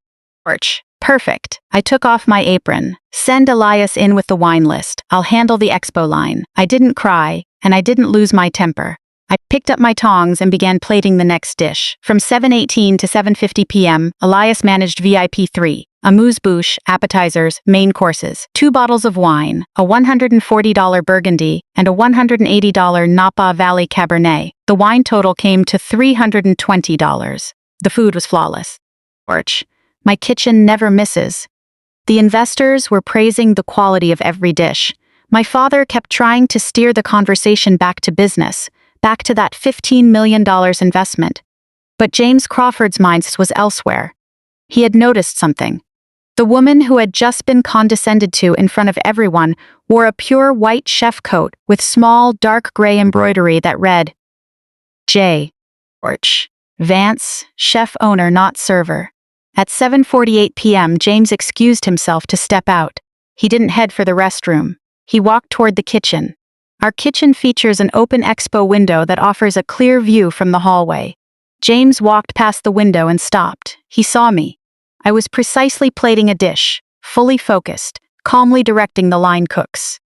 Orch. Perfect. I took off my apron. Send Elias in with the wine list. I'll handle the expo line. I didn't cry, and I didn't lose my temper. I picked up my tongs and began plating the next dish. From 7:18 to 7:50 p.m., Elias managed VIP 3, amuse-bouche, appetizers, main courses, 2 bottles of wine, a $140 Burgundy, and a $180 Napa Valley Cabernet. The wine total came to $320. The food was flawless. Orch. My kitchen never misses. The investors were praising the quality of every dish. My father kept trying to steer the conversation back to business, back to that $15 million investment. But James Crawford's mind was elsewhere. He had noticed something. The woman who had just been condescended to in front of everyone wore a pure white chef coat with small, dark gray embroidery that read, J. Orch. Vance, chef owner, not server. At 7:48 p.m., James excused himself to step out. He didn't head for the restroom. He walked toward the kitchen. Our kitchen features an open expo window that offers a clear view from the hallway. James walked past the window and stopped. He saw me. I was precisely plating a dish, fully focused, calmly directing the line cooks.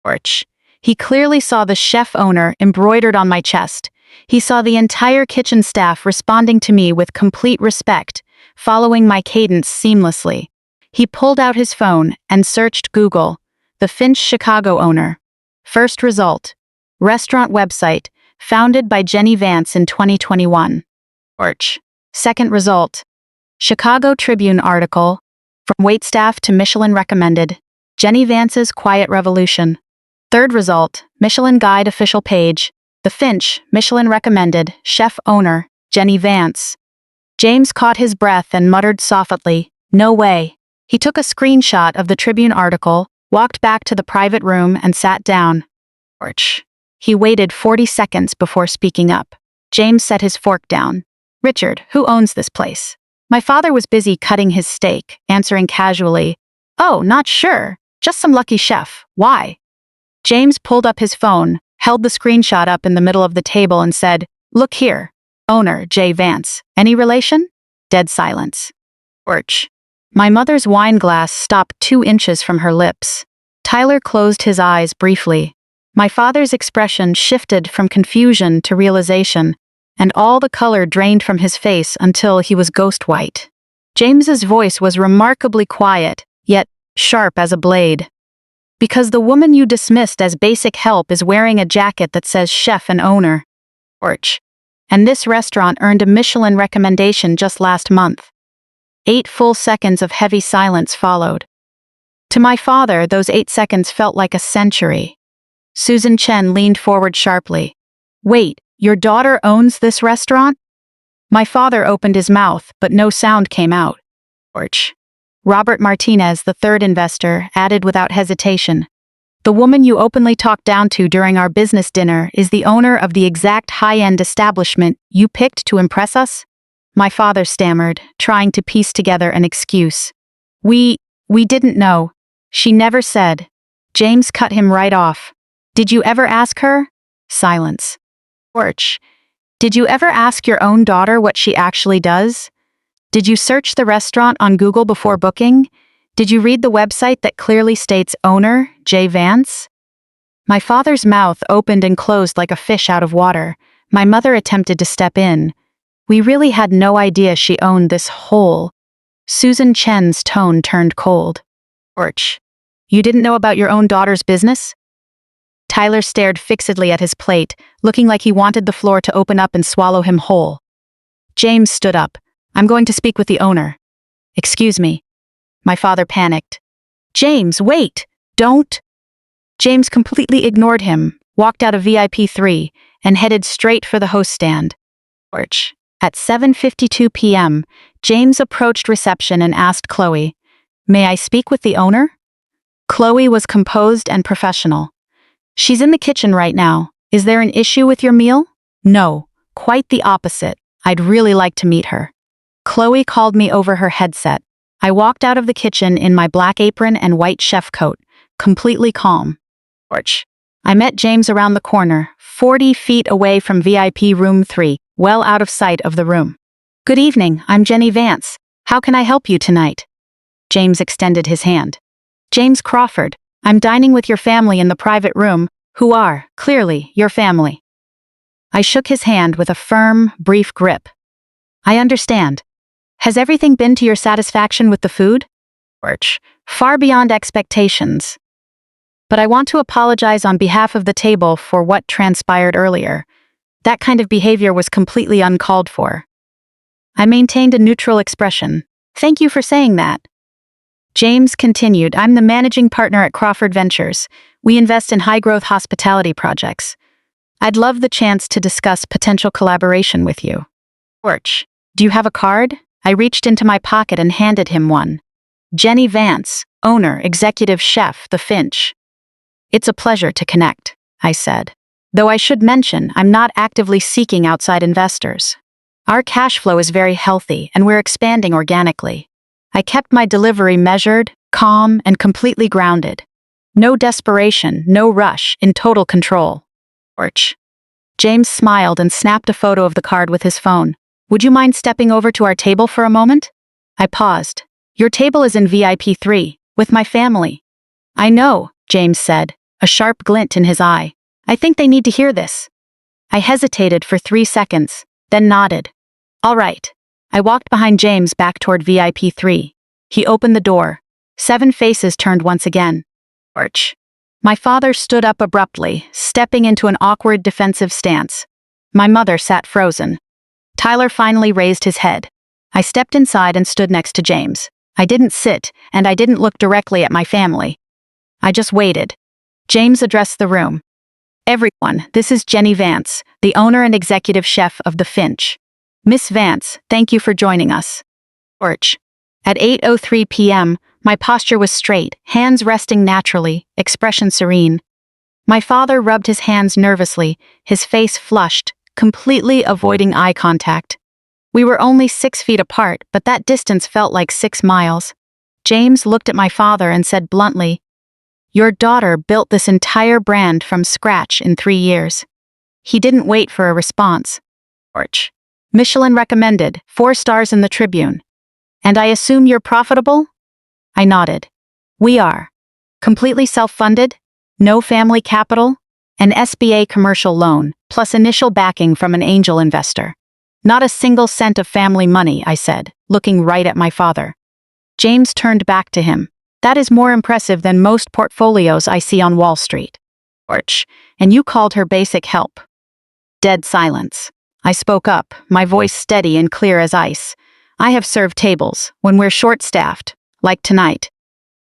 Orch. He clearly saw the chef owner embroidered on my chest. He saw the entire kitchen staff responding to me with complete respect, following my cadence seamlessly. He pulled out his phone and searched Google, the Finch Chicago owner. First result, restaurant website, founded by Jenny Vance in 2021. Orch. Second result, Chicago Tribune article, from waitstaff to Michelin recommended, Jenny Vance's Quiet Revolution. Third result, Michelin Guide official page, the Finch, Michelin recommended, chef owner, Jenny Vance. James caught his breath and muttered softly, no way. He took a screenshot of the Tribune article, walked back to the private room and sat down. Orch. He waited 40 seconds before speaking up. James set his fork down. Richard, who owns this place? My father was busy cutting his steak, answering casually, oh, not sure. Just some lucky chef. Why? James pulled up his phone, held the screenshot up in the middle of the table and said, look here. Owner, J. Vance. Any relation? Dead silence. Orch. My mother's wine glass stopped 2 inches from her lips. Tyler closed his eyes briefly. My father's expression shifted from confusion to realization, and all the color drained from his face until he was ghost white. James's voice was remarkably quiet, yet sharp as a blade. Because the woman you dismissed as basic help is wearing a jacket that says chef and owner. Orch. And this restaurant earned a Michelin recommendation just last month. 8 full seconds of heavy silence followed. To my father, those 8 seconds felt like a century. Susan Chen leaned forward sharply. Wait, your daughter owns this restaurant? My father opened his mouth, but no sound came out. Orch. Robert Martinez, the third investor, added without hesitation. The woman you openly talked down to during our business dinner is the owner of the exact high-end establishment you picked to impress us? My father stammered, trying to piece together an excuse. We didn't know. She never said. James cut him right off. Did you ever ask her? Silence. Orch. Did you ever ask your own daughter what she actually does? Did you search the restaurant on Google before booking? Did you read the website that clearly states owner, J. Vance? My father's mouth opened and closed like a fish out of water. My mother attempted to step in. We really had no idea she owned this whole. Susan Chen's tone turned cold. Orch. You didn't know about your own daughter's business? Tyler stared fixedly at his plate, looking like he wanted the floor to open up and swallow him whole. James stood up. I'm going to speak with the owner. Excuse me. My father panicked. James, wait! Don't! James completely ignored him, walked out of VIP 3, and headed straight for the host stand. Orch. At 7:52 p.m., James approached reception and asked Chloe, May I speak with the owner? Chloe was composed and professional. She's in the kitchen right now. Is there an issue with your meal? No, quite the opposite. I'd really like to meet her. Chloe called me over her headset. I walked out of the kitchen in my black apron and white chef coat, completely calm. Orch. I met James around the corner, 40 feet away from VIP room 3, well out of sight of the room. Good evening, I'm Jenny Vance. How can I help you tonight? James extended his hand. James Crawford, I'm dining with your family in the private room, who are, clearly, your family. I shook his hand with a firm, brief grip. I understand. Has everything been to your satisfaction with the food? Orch. Far beyond expectations. But I want to apologize on behalf of the table for what transpired earlier. That kind of behavior was completely uncalled for. I maintained a neutral expression. Thank you for saying that. James continued, I'm the managing partner at Crawford Ventures. We invest in high-growth hospitality projects. I'd love the chance to discuss potential collaboration with you. Orch. Do you have a card? I reached into my pocket and handed him one. Jenny Vance, owner, executive chef, The Finch. It's a pleasure to connect, I said. Though I should mention, I'm not actively seeking outside investors. Our cash flow is very healthy, and we're expanding organically. I kept my delivery measured, calm, and completely grounded. No desperation, no rush, in total control. Orch. James smiled and snapped a photo of the card with his phone. Would you mind stepping over to our table for a moment? I paused. Your table is in VIP 3, with my family. I know, James said, a sharp glint in his eye. I think they need to hear this. I hesitated for 3 seconds, then nodded. All right. I walked behind James back toward VIP 3. He opened the door. 7 faces turned once again. Orch. My father stood up abruptly, stepping into an awkward defensive stance. My mother sat frozen. Tyler finally raised his head. I stepped inside and stood next to James. I didn't sit, and I didn't look directly at my family. I just waited. James addressed the room. Everyone, this is Jenny Vance, the owner and executive chef of The Finch. Miss Vance, thank you for joining us. Orch. At 8:03 p.m., my posture was straight, hands resting naturally, expression serene. My father rubbed his hands nervously, his face flushed, completely avoiding eye contact. We were only 6 feet apart, but that distance felt like 6 miles. James looked at my father and said bluntly, Your daughter built this entire brand from scratch in 3 years. He didn't wait for a response. Orch. Michelin recommended, 4 stars in the Tribune. And I assume you're profitable? I nodded. We are. Completely self-funded? No family capital? An SBA commercial loan, plus initial backing from an angel investor. Not a single cent of family money, I said, looking right at my father. James turned back to him. That is more impressive than most portfolios I see on Wall Street. And you called her basic help. Dead silence. I spoke up, my voice steady and clear as ice. I have served tables, when we're short-staffed, like tonight.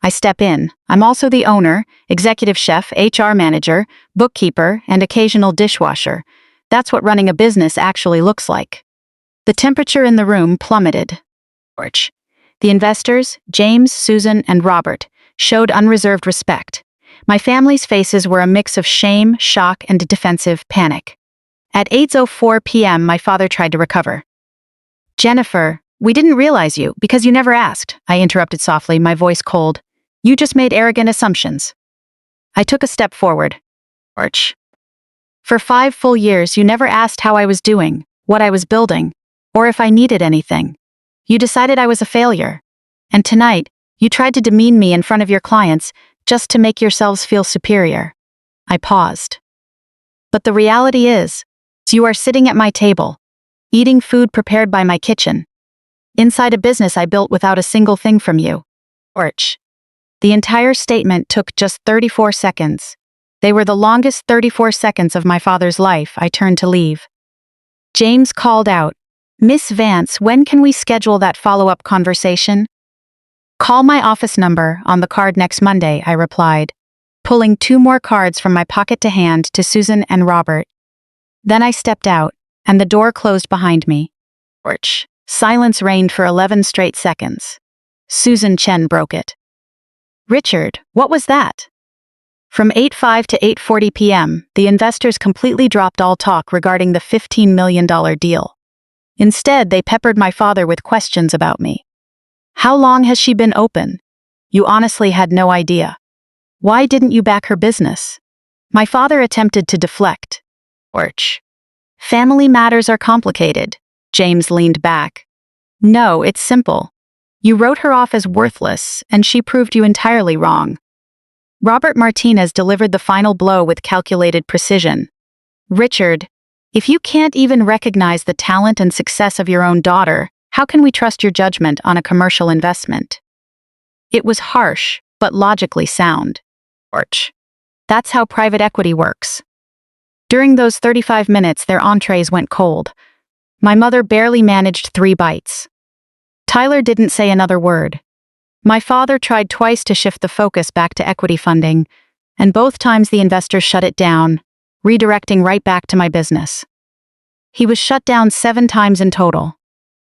I step in. I'm also the owner, executive chef, HR manager, bookkeeper, and occasional dishwasher. That's what running a business actually looks like. The temperature in the room plummeted. The investors, James, Susan, and Robert, showed unreserved respect. My family's faces were a mix of shame, shock, and defensive panic. At 8:04 p.m., my father tried to recover. Jennifer, we didn't realize you, because you never asked, I interrupted softly, my voice cold. You just made arrogant assumptions. I took a step forward. For 5 full years, you never asked how I was doing, what I was building, or if I needed anything. You decided I was a failure. And tonight, you tried to demean me in front of your clients just to make yourselves feel superior. I paused. But the reality is, you are sitting at my table, eating food prepared by my kitchen, inside a business I built without a single thing from you. The entire statement took just 34 seconds. They were the longest 34 seconds of my father's life. I turned to leave. James called out, Miss Vance, when can we schedule that follow-up conversation? Call my office number on the card next Monday, I replied, pulling 2 more cards from my pocket to hand to Susan and Robert. Then I stepped out, and the door closed behind me. Silence reigned for 11 straight seconds. Susan Chen broke it. Richard, what was that? From 8:05 to 8:40 p.m., the investors completely dropped all talk regarding the $15 million deal. Instead, they peppered my father with questions about me. How long has she been open? You honestly had no idea. Why didn't you back her business? My father attempted to deflect. Family matters are complicated. James leaned back. No, it's simple. You wrote her off as worthless, and she proved you entirely wrong. Robert Martinez delivered the final blow with calculated precision. Richard, if you can't even recognize the talent and success of your own daughter, how can we trust your judgment on a commercial investment? It was harsh, but logically sound. That's how private equity works. During those 35 minutes, their entrees went cold. My mother barely managed 3 bites. Tyler didn't say another word. My father tried twice to shift the focus back to equity funding, and both times the investors shut it down, redirecting right back to my business. He was shut down 7 times in total.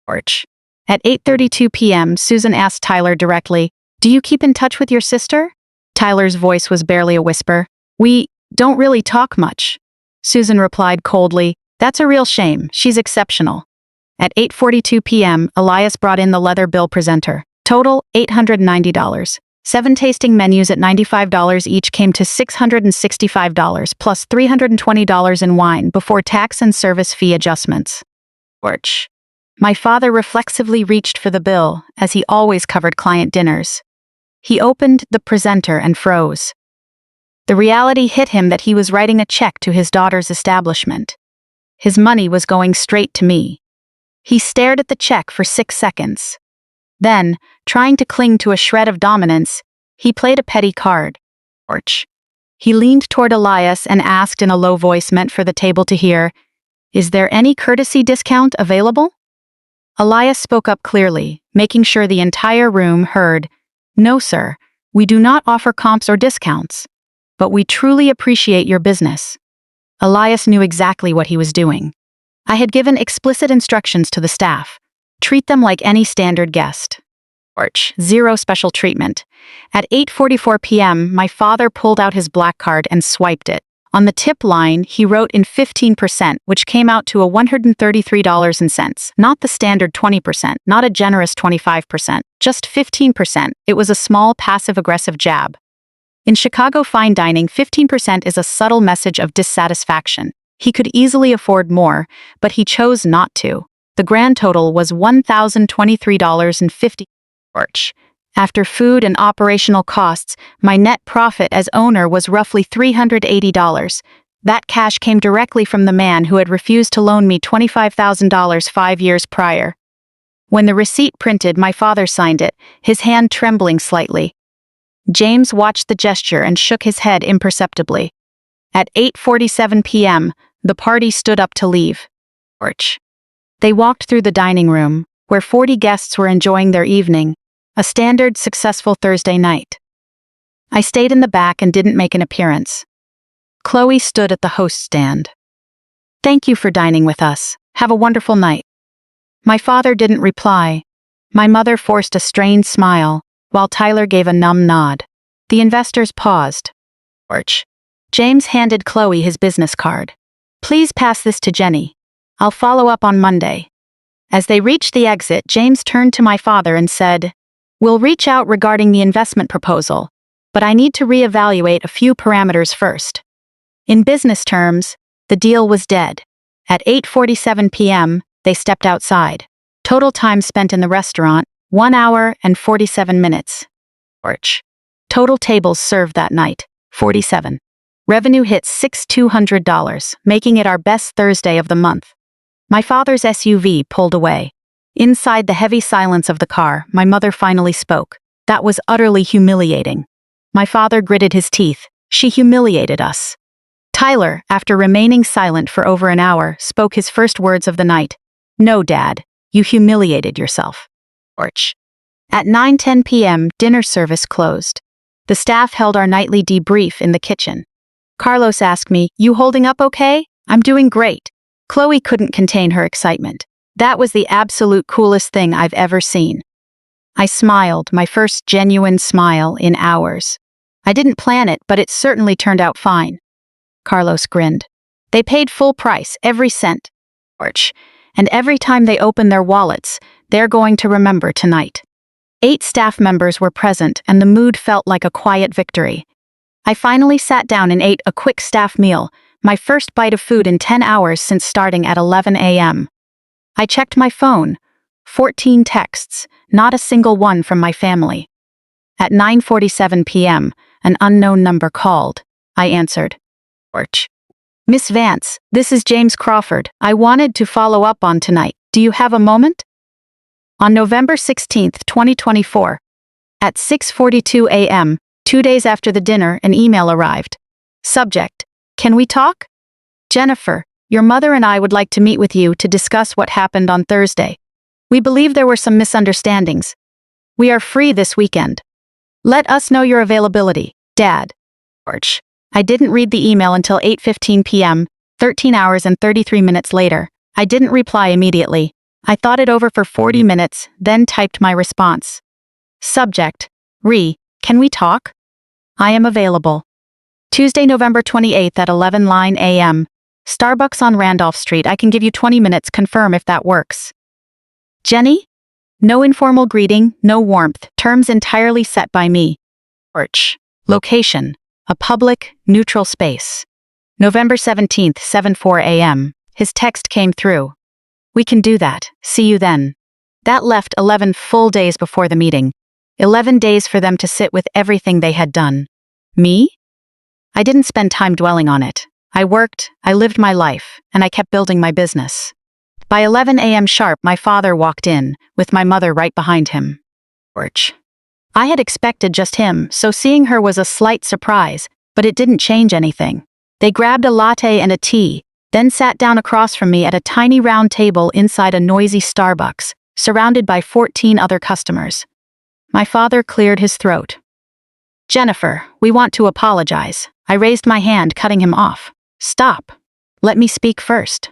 At 8:32 p.m., Susan asked Tyler directly, Do you keep in touch with your sister? Tyler's voice was barely a whisper. We don't really talk much. Susan replied coldly, That's a real shame. She's exceptional. At 8:42 p.m., Elias brought in the leather bill presenter. Total, $890. 7 tasting menus at $95 each came to $665 plus $320 in wine before tax and service fee adjustments. My father reflexively reached for the bill, as he always covered client dinners. He opened the presenter and froze. The reality hit him that he was writing a check to his daughter's establishment. His money was going straight to me. He stared at the check for 6 seconds. Then, trying to cling to a shred of dominance, he played a petty card. He leaned toward Elias and asked in a low voice meant for the table to hear, Is there any courtesy discount available? Elias spoke up clearly, making sure the entire room heard, No, sir, we do not offer comps or discounts, but we truly appreciate your business. Elias knew exactly what he was doing. I had given explicit instructions to the staff. Treat them like any standard guest. Zero special treatment. At 8:44 p.m., my father pulled out his black card and swiped it. On the tip line, he wrote in 15%, which came out to $133.00. Not the standard 20%, not a generous 25%, just 15%. It was a small passive-aggressive jab. In Chicago fine dining, 15% is a subtle message of dissatisfaction. He could easily afford more, but he chose not to. The grand total was $1,023.50. After food and operational costs, my net profit as owner was roughly $380. That cash came directly from the man who had refused to loan me $25,000 5 years prior. When the receipt printed, my father signed it, his hand trembling slightly. James watched the gesture and shook his head imperceptibly. At 8:47 p.m., the party stood up to leave. They walked through the dining room, where 40 guests were enjoying their evening, a standard, successful Thursday night. I stayed in the back and didn't make an appearance. Chloe stood at the host stand. "Thank you for dining with us. Have a wonderful night." My father didn't reply. My mother forced a strained smile, while Tyler gave a numb nod. The investors paused. James handed Chloe his business card. "Please pass this to Jenny. I'll follow up on Monday." As they reached the exit, James turned to my father and said, "We'll reach out regarding the investment proposal, but I need to reevaluate a few parameters first." In business terms, the deal was dead. At 8:47 p.m., they stepped outside. Total time spent in the restaurant, 1 hour and 47 minutes. Total tables served that night, 47. Revenue hit $6,200, making it our best Thursday of the month. My father's SUV pulled away. Inside the heavy silence of the car, my mother finally spoke. That was utterly humiliating. My father gritted his teeth. She humiliated us. Tyler, after remaining silent for over an hour, spoke his first words of the night. "No, Dad, you humiliated yourself." At 9:10 p.m., dinner service closed. The staff held our nightly debrief in the kitchen. Carlos asked me, "You holding up okay?" "I'm doing great." Chloe couldn't contain her excitement. That was the absolute coolest thing I've ever seen. I smiled, my first genuine smile in hours. I didn't plan it, but it certainly turned out fine. Carlos grinned. "They paid full price, every cent. And every time they open their wallets, they're going to remember tonight." 8 staff members were present, and the mood felt like a quiet victory. I finally sat down and ate a quick staff meal, my first bite of food in 10 hours since starting at 11 a.m. I checked my phone. 14 texts, not a single one from my family. At 9:47 p.m., an unknown number called. I answered. "Miss Vance, this is James Crawford. I wanted to follow up on tonight. Do you have a moment?" On November 16th, 2024, at 6:42 a.m., 2 days after the dinner, an email arrived. Subject: "Can we talk? Jennifer, your mother and I would like to meet with you to discuss what happened on Thursday. We believe there were some misunderstandings. We are free this weekend. Let us know your availability. Dad." I didn't read the email until 8:15 p.m., 13 hours and 33 minutes later. I didn't reply immediately. I thought it over for 40 minutes, then typed my response. Subject: Can we talk? I am available. Tuesday, November 28th at 11:09 a.m. Starbucks on Randolph Street. I can give you 20 minutes. Confirm if that works. Jenny? No informal greeting, no warmth. Terms entirely set by me. Location: a public, neutral space. November 17th, 7:04 a.m. His text came through. We can do that. See you then. That left 11 full days before the meeting. 11 days for them to sit with everything they had done. Me? I didn't spend time dwelling on it. I worked, I lived my life, and I kept building my business. By 11 a.m. sharp, my father walked in, with my mother right behind him. I had expected just him, so seeing her was a slight surprise, but it didn't change anything. They grabbed a latte and a tea, then sat down across from me at a tiny round table inside a noisy Starbucks, surrounded by 14 other customers. My father cleared his throat. Jennifer, we want to apologize. I raised my hand, cutting him off. Stop. Let me speak first.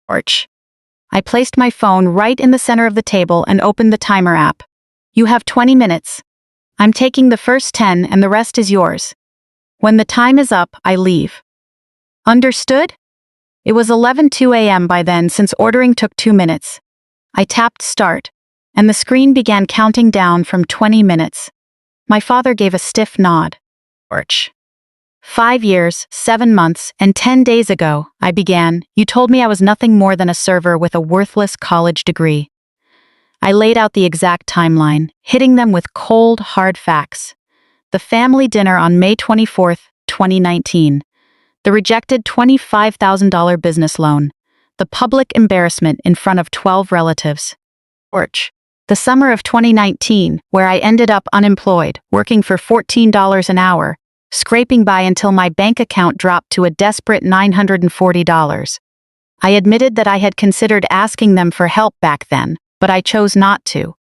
I placed my phone right in the center of the table and opened the timer app. You have 20 minutes. I'm taking the first 10 and the rest is yours. When the time is up, I leave. Understood? It was 11:02 a.m. by then, since ordering took 2 minutes. I tapped start, and the screen began counting down from 20 minutes. My father gave a stiff nod. 5 years, 7 months, and 10 days ago, I began, you told me I was nothing more than a server with a worthless college degree. I laid out the exact timeline, hitting them with cold, hard facts. The family dinner on May 24th, 2019. The rejected $25,000 business loan. The public embarrassment in front of 12 relatives. Orch. The summer of 2019, where I ended up unemployed, working for $14 an hour, scraping by until my bank account dropped to a desperate $940. I admitted that I had considered asking them for help back then, but I chose not to.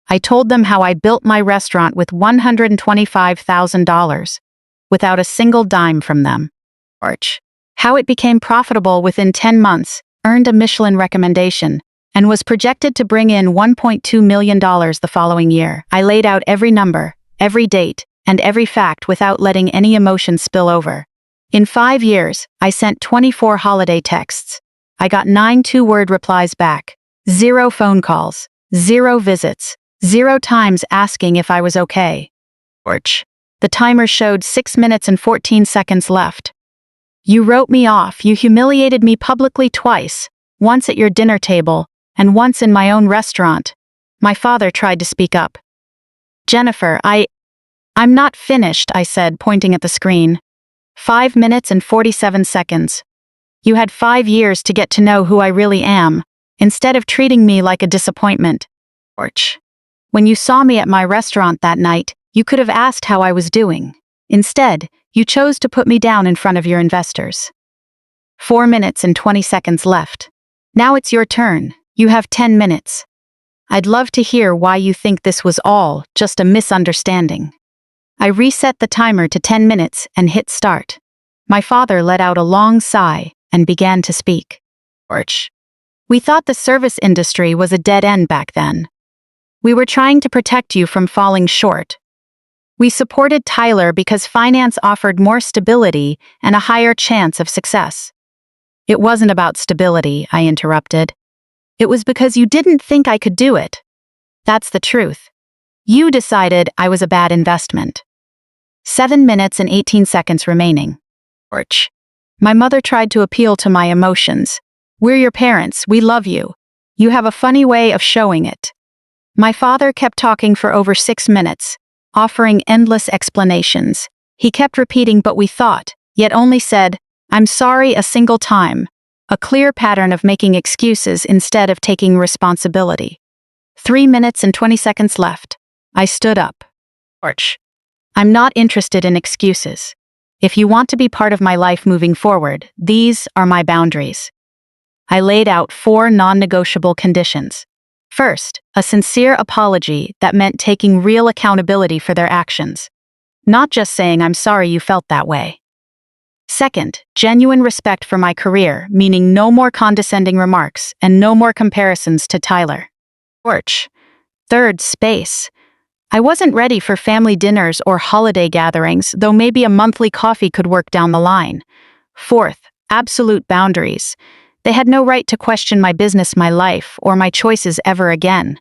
I told them how I built my restaurant with $125,000, without a single dime from them. Orch. How it became profitable within 10 months, earned a Michelin recommendation, and was projected to bring in $1.2 million the following year. I laid out every number, every date, and every fact without letting any emotion spill over. In 5 years, I sent 24 holiday texts. I got 9 two-word replies back, 0 phone calls, 0 visits, 0 times asking if I was okay. Orch. The timer showed 6 minutes and 14 seconds left. You wrote me off. You humiliated me publicly twice, once at your dinner table, and once in my own restaurant. My father tried to speak up. Jennifer, I'm not finished, I said, pointing at the screen. 5 minutes and 47 seconds. You had 5 years to get to know who I really am, instead of treating me like a disappointment. Orch. When you saw me at my restaurant that night, you could have asked how I was doing. Instead, you chose to put me down in front of your investors. 4 minutes and 20 seconds left. Now it's your turn. You have 10 minutes. I'd love to hear why you think this was all just a misunderstanding. I reset the timer to 10 minutes and hit start. My father let out a long sigh and began to speak. Orch. We thought the service industry was a dead end back then. We were trying to protect you from falling short. We supported Tyler because finance offered more stability and a higher chance of success. It wasn't about stability, I interrupted. It was because you didn't think I could do it. That's the truth. You decided I was a bad investment. 7 minutes and 18 seconds remaining. Orch. My mother tried to appeal to my emotions. We're your parents, we love you. You have a funny way of showing it. My father kept talking for over 6 minutes, offering endless explanations. He kept repeating but we thought, yet only said, I'm sorry a single time. A clear pattern of making excuses instead of taking responsibility. 3 minutes and 20 seconds left. I stood up. Orch. I'm not interested in excuses. If you want to be part of my life moving forward, these are my boundaries. I laid out 4 non-negotiable conditions. First, a sincere apology that meant taking real accountability for their actions. Not just saying I'm sorry you felt that way. Second, genuine respect for my career, meaning no more condescending remarks and no more comparisons to Tyler. Orch. Third, space. I wasn't ready for family dinners or holiday gatherings, though maybe a monthly coffee could work down the line. Fourth, absolute boundaries. They had no right to question my business, my life, or my choices ever again.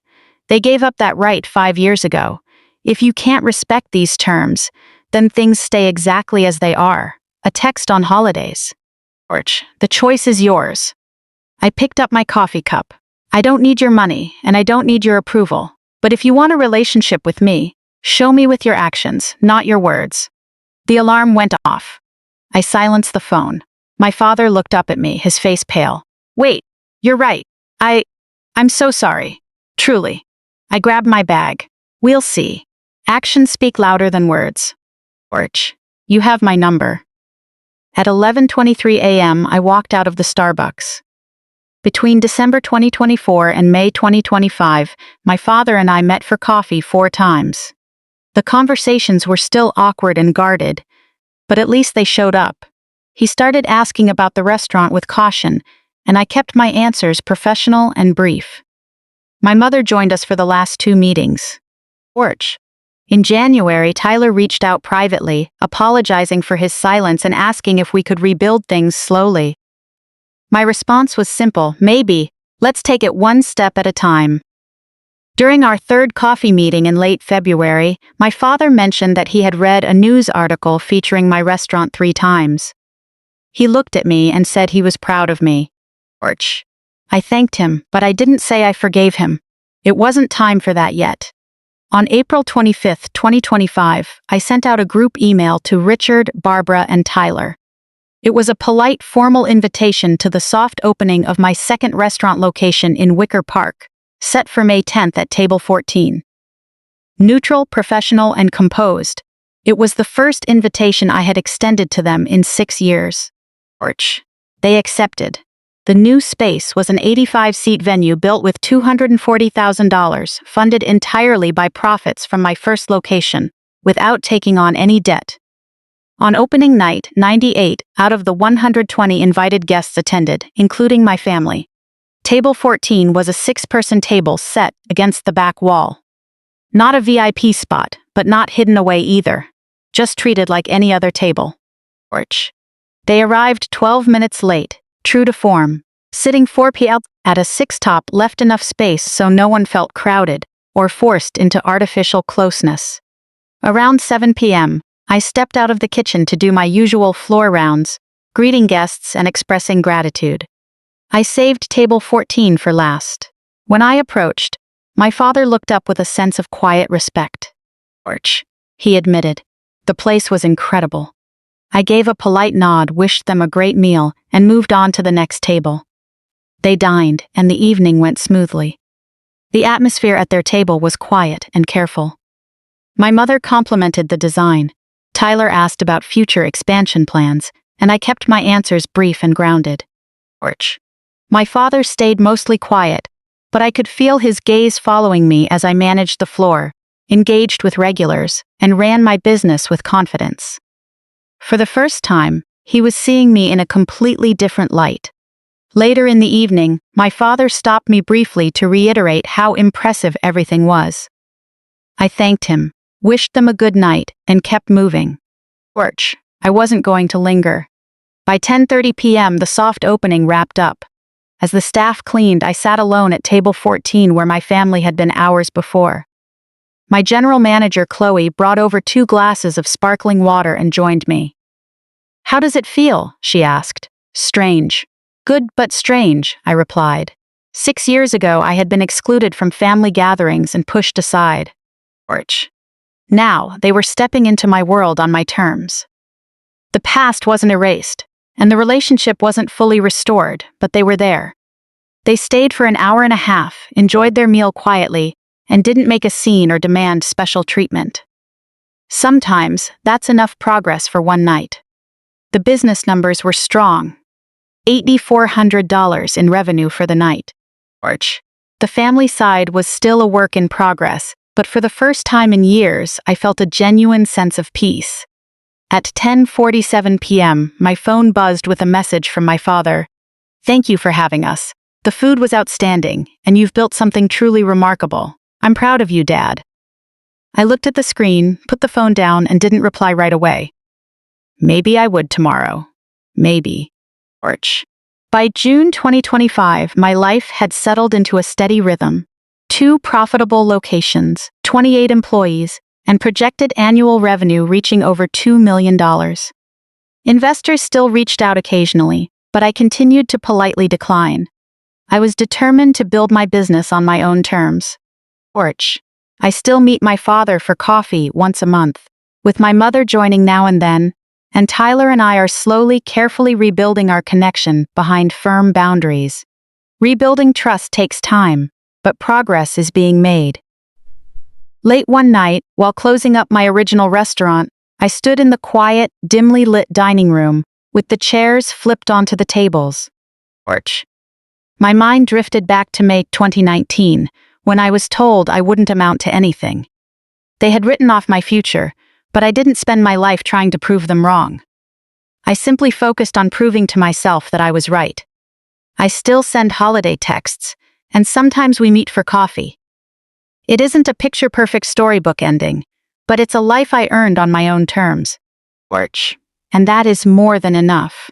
They gave up that right 5 years ago. If you can't respect these terms, then things stay exactly as they are. A text on holidays. Orch. The choice is yours. I picked up my coffee cup. I don't need your money, and I don't need your approval. But if you want a relationship with me, show me with your actions, not your words. The alarm went off. I silenced the phone. My father looked up at me, his face pale. Wait, you're right. I'm so sorry. Truly. I grabbed my bag. We'll see. Actions speak louder than words. Orch. You have my number. At 11:23 a.m., I walked out of the Starbucks. Between December 2024 and May 2025, my father and I met for coffee 4 times. The conversations were still awkward and guarded, but at least they showed up. He started asking about the restaurant with caution, and I kept my answers professional and brief. My mother joined us for the last 2 meetings. Orch. In January, Tyler reached out privately, apologizing for his silence and asking if we could rebuild things slowly. My response was simple, maybe. Let's take it one step at a time. During our 3rd coffee meeting in late February, my father mentioned that he had read a news article featuring my restaurant 3 times. He looked at me and said he was proud of me. Orch. I thanked him, but I didn't say I forgave him. It wasn't time for that yet. On April 25, 2025, I sent out a group email to Richard, Barbara, and Tyler. It was a polite, formal invitation to the soft opening of my second restaurant location in Wicker Park, set for May 10th at table 14. Neutral, professional, and composed, it was the first invitation I had extended to them in 6 years. They accepted. The new space was an 85-seat venue built with $240,000, funded entirely by profits from my first location, without taking on any debt. On opening night, 98 out of the 120 invited guests attended, including my family. Table 14 was a 6-person table set against the back wall. Not a VIP spot, but not hidden away either. Just treated like any other table. They arrived 12 minutes late, true to form, sitting 4 p.m. at a 6-top, left enough space so no one felt crowded or forced into artificial closeness. Around 7 p.m., I stepped out of the kitchen to do my usual floor rounds, greeting guests and expressing gratitude. I saved table 14 for last. When I approached, my father looked up with a sense of quiet respect. He admitted. The place was incredible. I gave a polite nod, wished them a great meal, and moved on to the next table. They dined, and the evening went smoothly. The atmosphere at their table was quiet and careful. My mother complimented the design. Tyler asked about future expansion plans, and I kept my answers brief and grounded. My father stayed mostly quiet, but I could feel his gaze following me as I managed the floor, engaged with regulars, and ran my business with confidence. For the first time, he was seeing me in a completely different light. Later in the evening, my father stopped me briefly to reiterate how impressive everything was. I thanked him, wished them a good night, and kept moving. I wasn't going to linger. By 10:30 p.m., the soft opening wrapped up. As the staff cleaned, I sat alone at table 14 where my family had been hours before. My general manager, Chloe, brought over 2 glasses of sparkling water and joined me. "How does it feel?" she asked. "Strange." "Good but strange," I replied. 6 years ago, I had been excluded from family gatherings and pushed aside. Now, they were stepping into my world on my terms. The past wasn't erased, and the relationship wasn't fully restored, but they were there. They stayed for an hour and a half, enjoyed their meal quietly, and didn't make a scene or demand special treatment. Sometimes, that's enough progress for one night. The business numbers were strong. $8,400 in revenue for the night. The family side was still a work in progress, but for the first time in years, I felt a genuine sense of peace. At 10:47 p.m., my phone buzzed with a message from my father. "Thank you for having us. The food was outstanding, and you've built something truly remarkable. I'm proud of you, Dad." I looked at the screen, put the phone down, and didn't reply right away. Maybe I would tomorrow. Maybe. By June 2025, my life had settled into a steady rhythm. 2 profitable locations, 28 employees, and projected annual revenue reaching over $2 million. Investors still reached out occasionally, but I continued to politely decline. I was determined to build my business on my own terms. I still meet my father for coffee once a month, with my mother joining now and then, and Tyler and I are slowly, carefully rebuilding our connection behind firm boundaries. Rebuilding trust takes time, but progress is being made. Late one night, while closing up my original restaurant, I stood in the quiet, dimly lit dining room, with the chairs flipped onto the tables. My mind drifted back to May 2019, when I was told I wouldn't amount to anything. They had written off my future, but I didn't spend my life trying to prove them wrong. I simply focused on proving to myself that I was right. I still send holiday texts, and sometimes we meet for coffee. It isn't a picture-perfect storybook ending, but it's a life I earned on my own terms. And that is more than enough.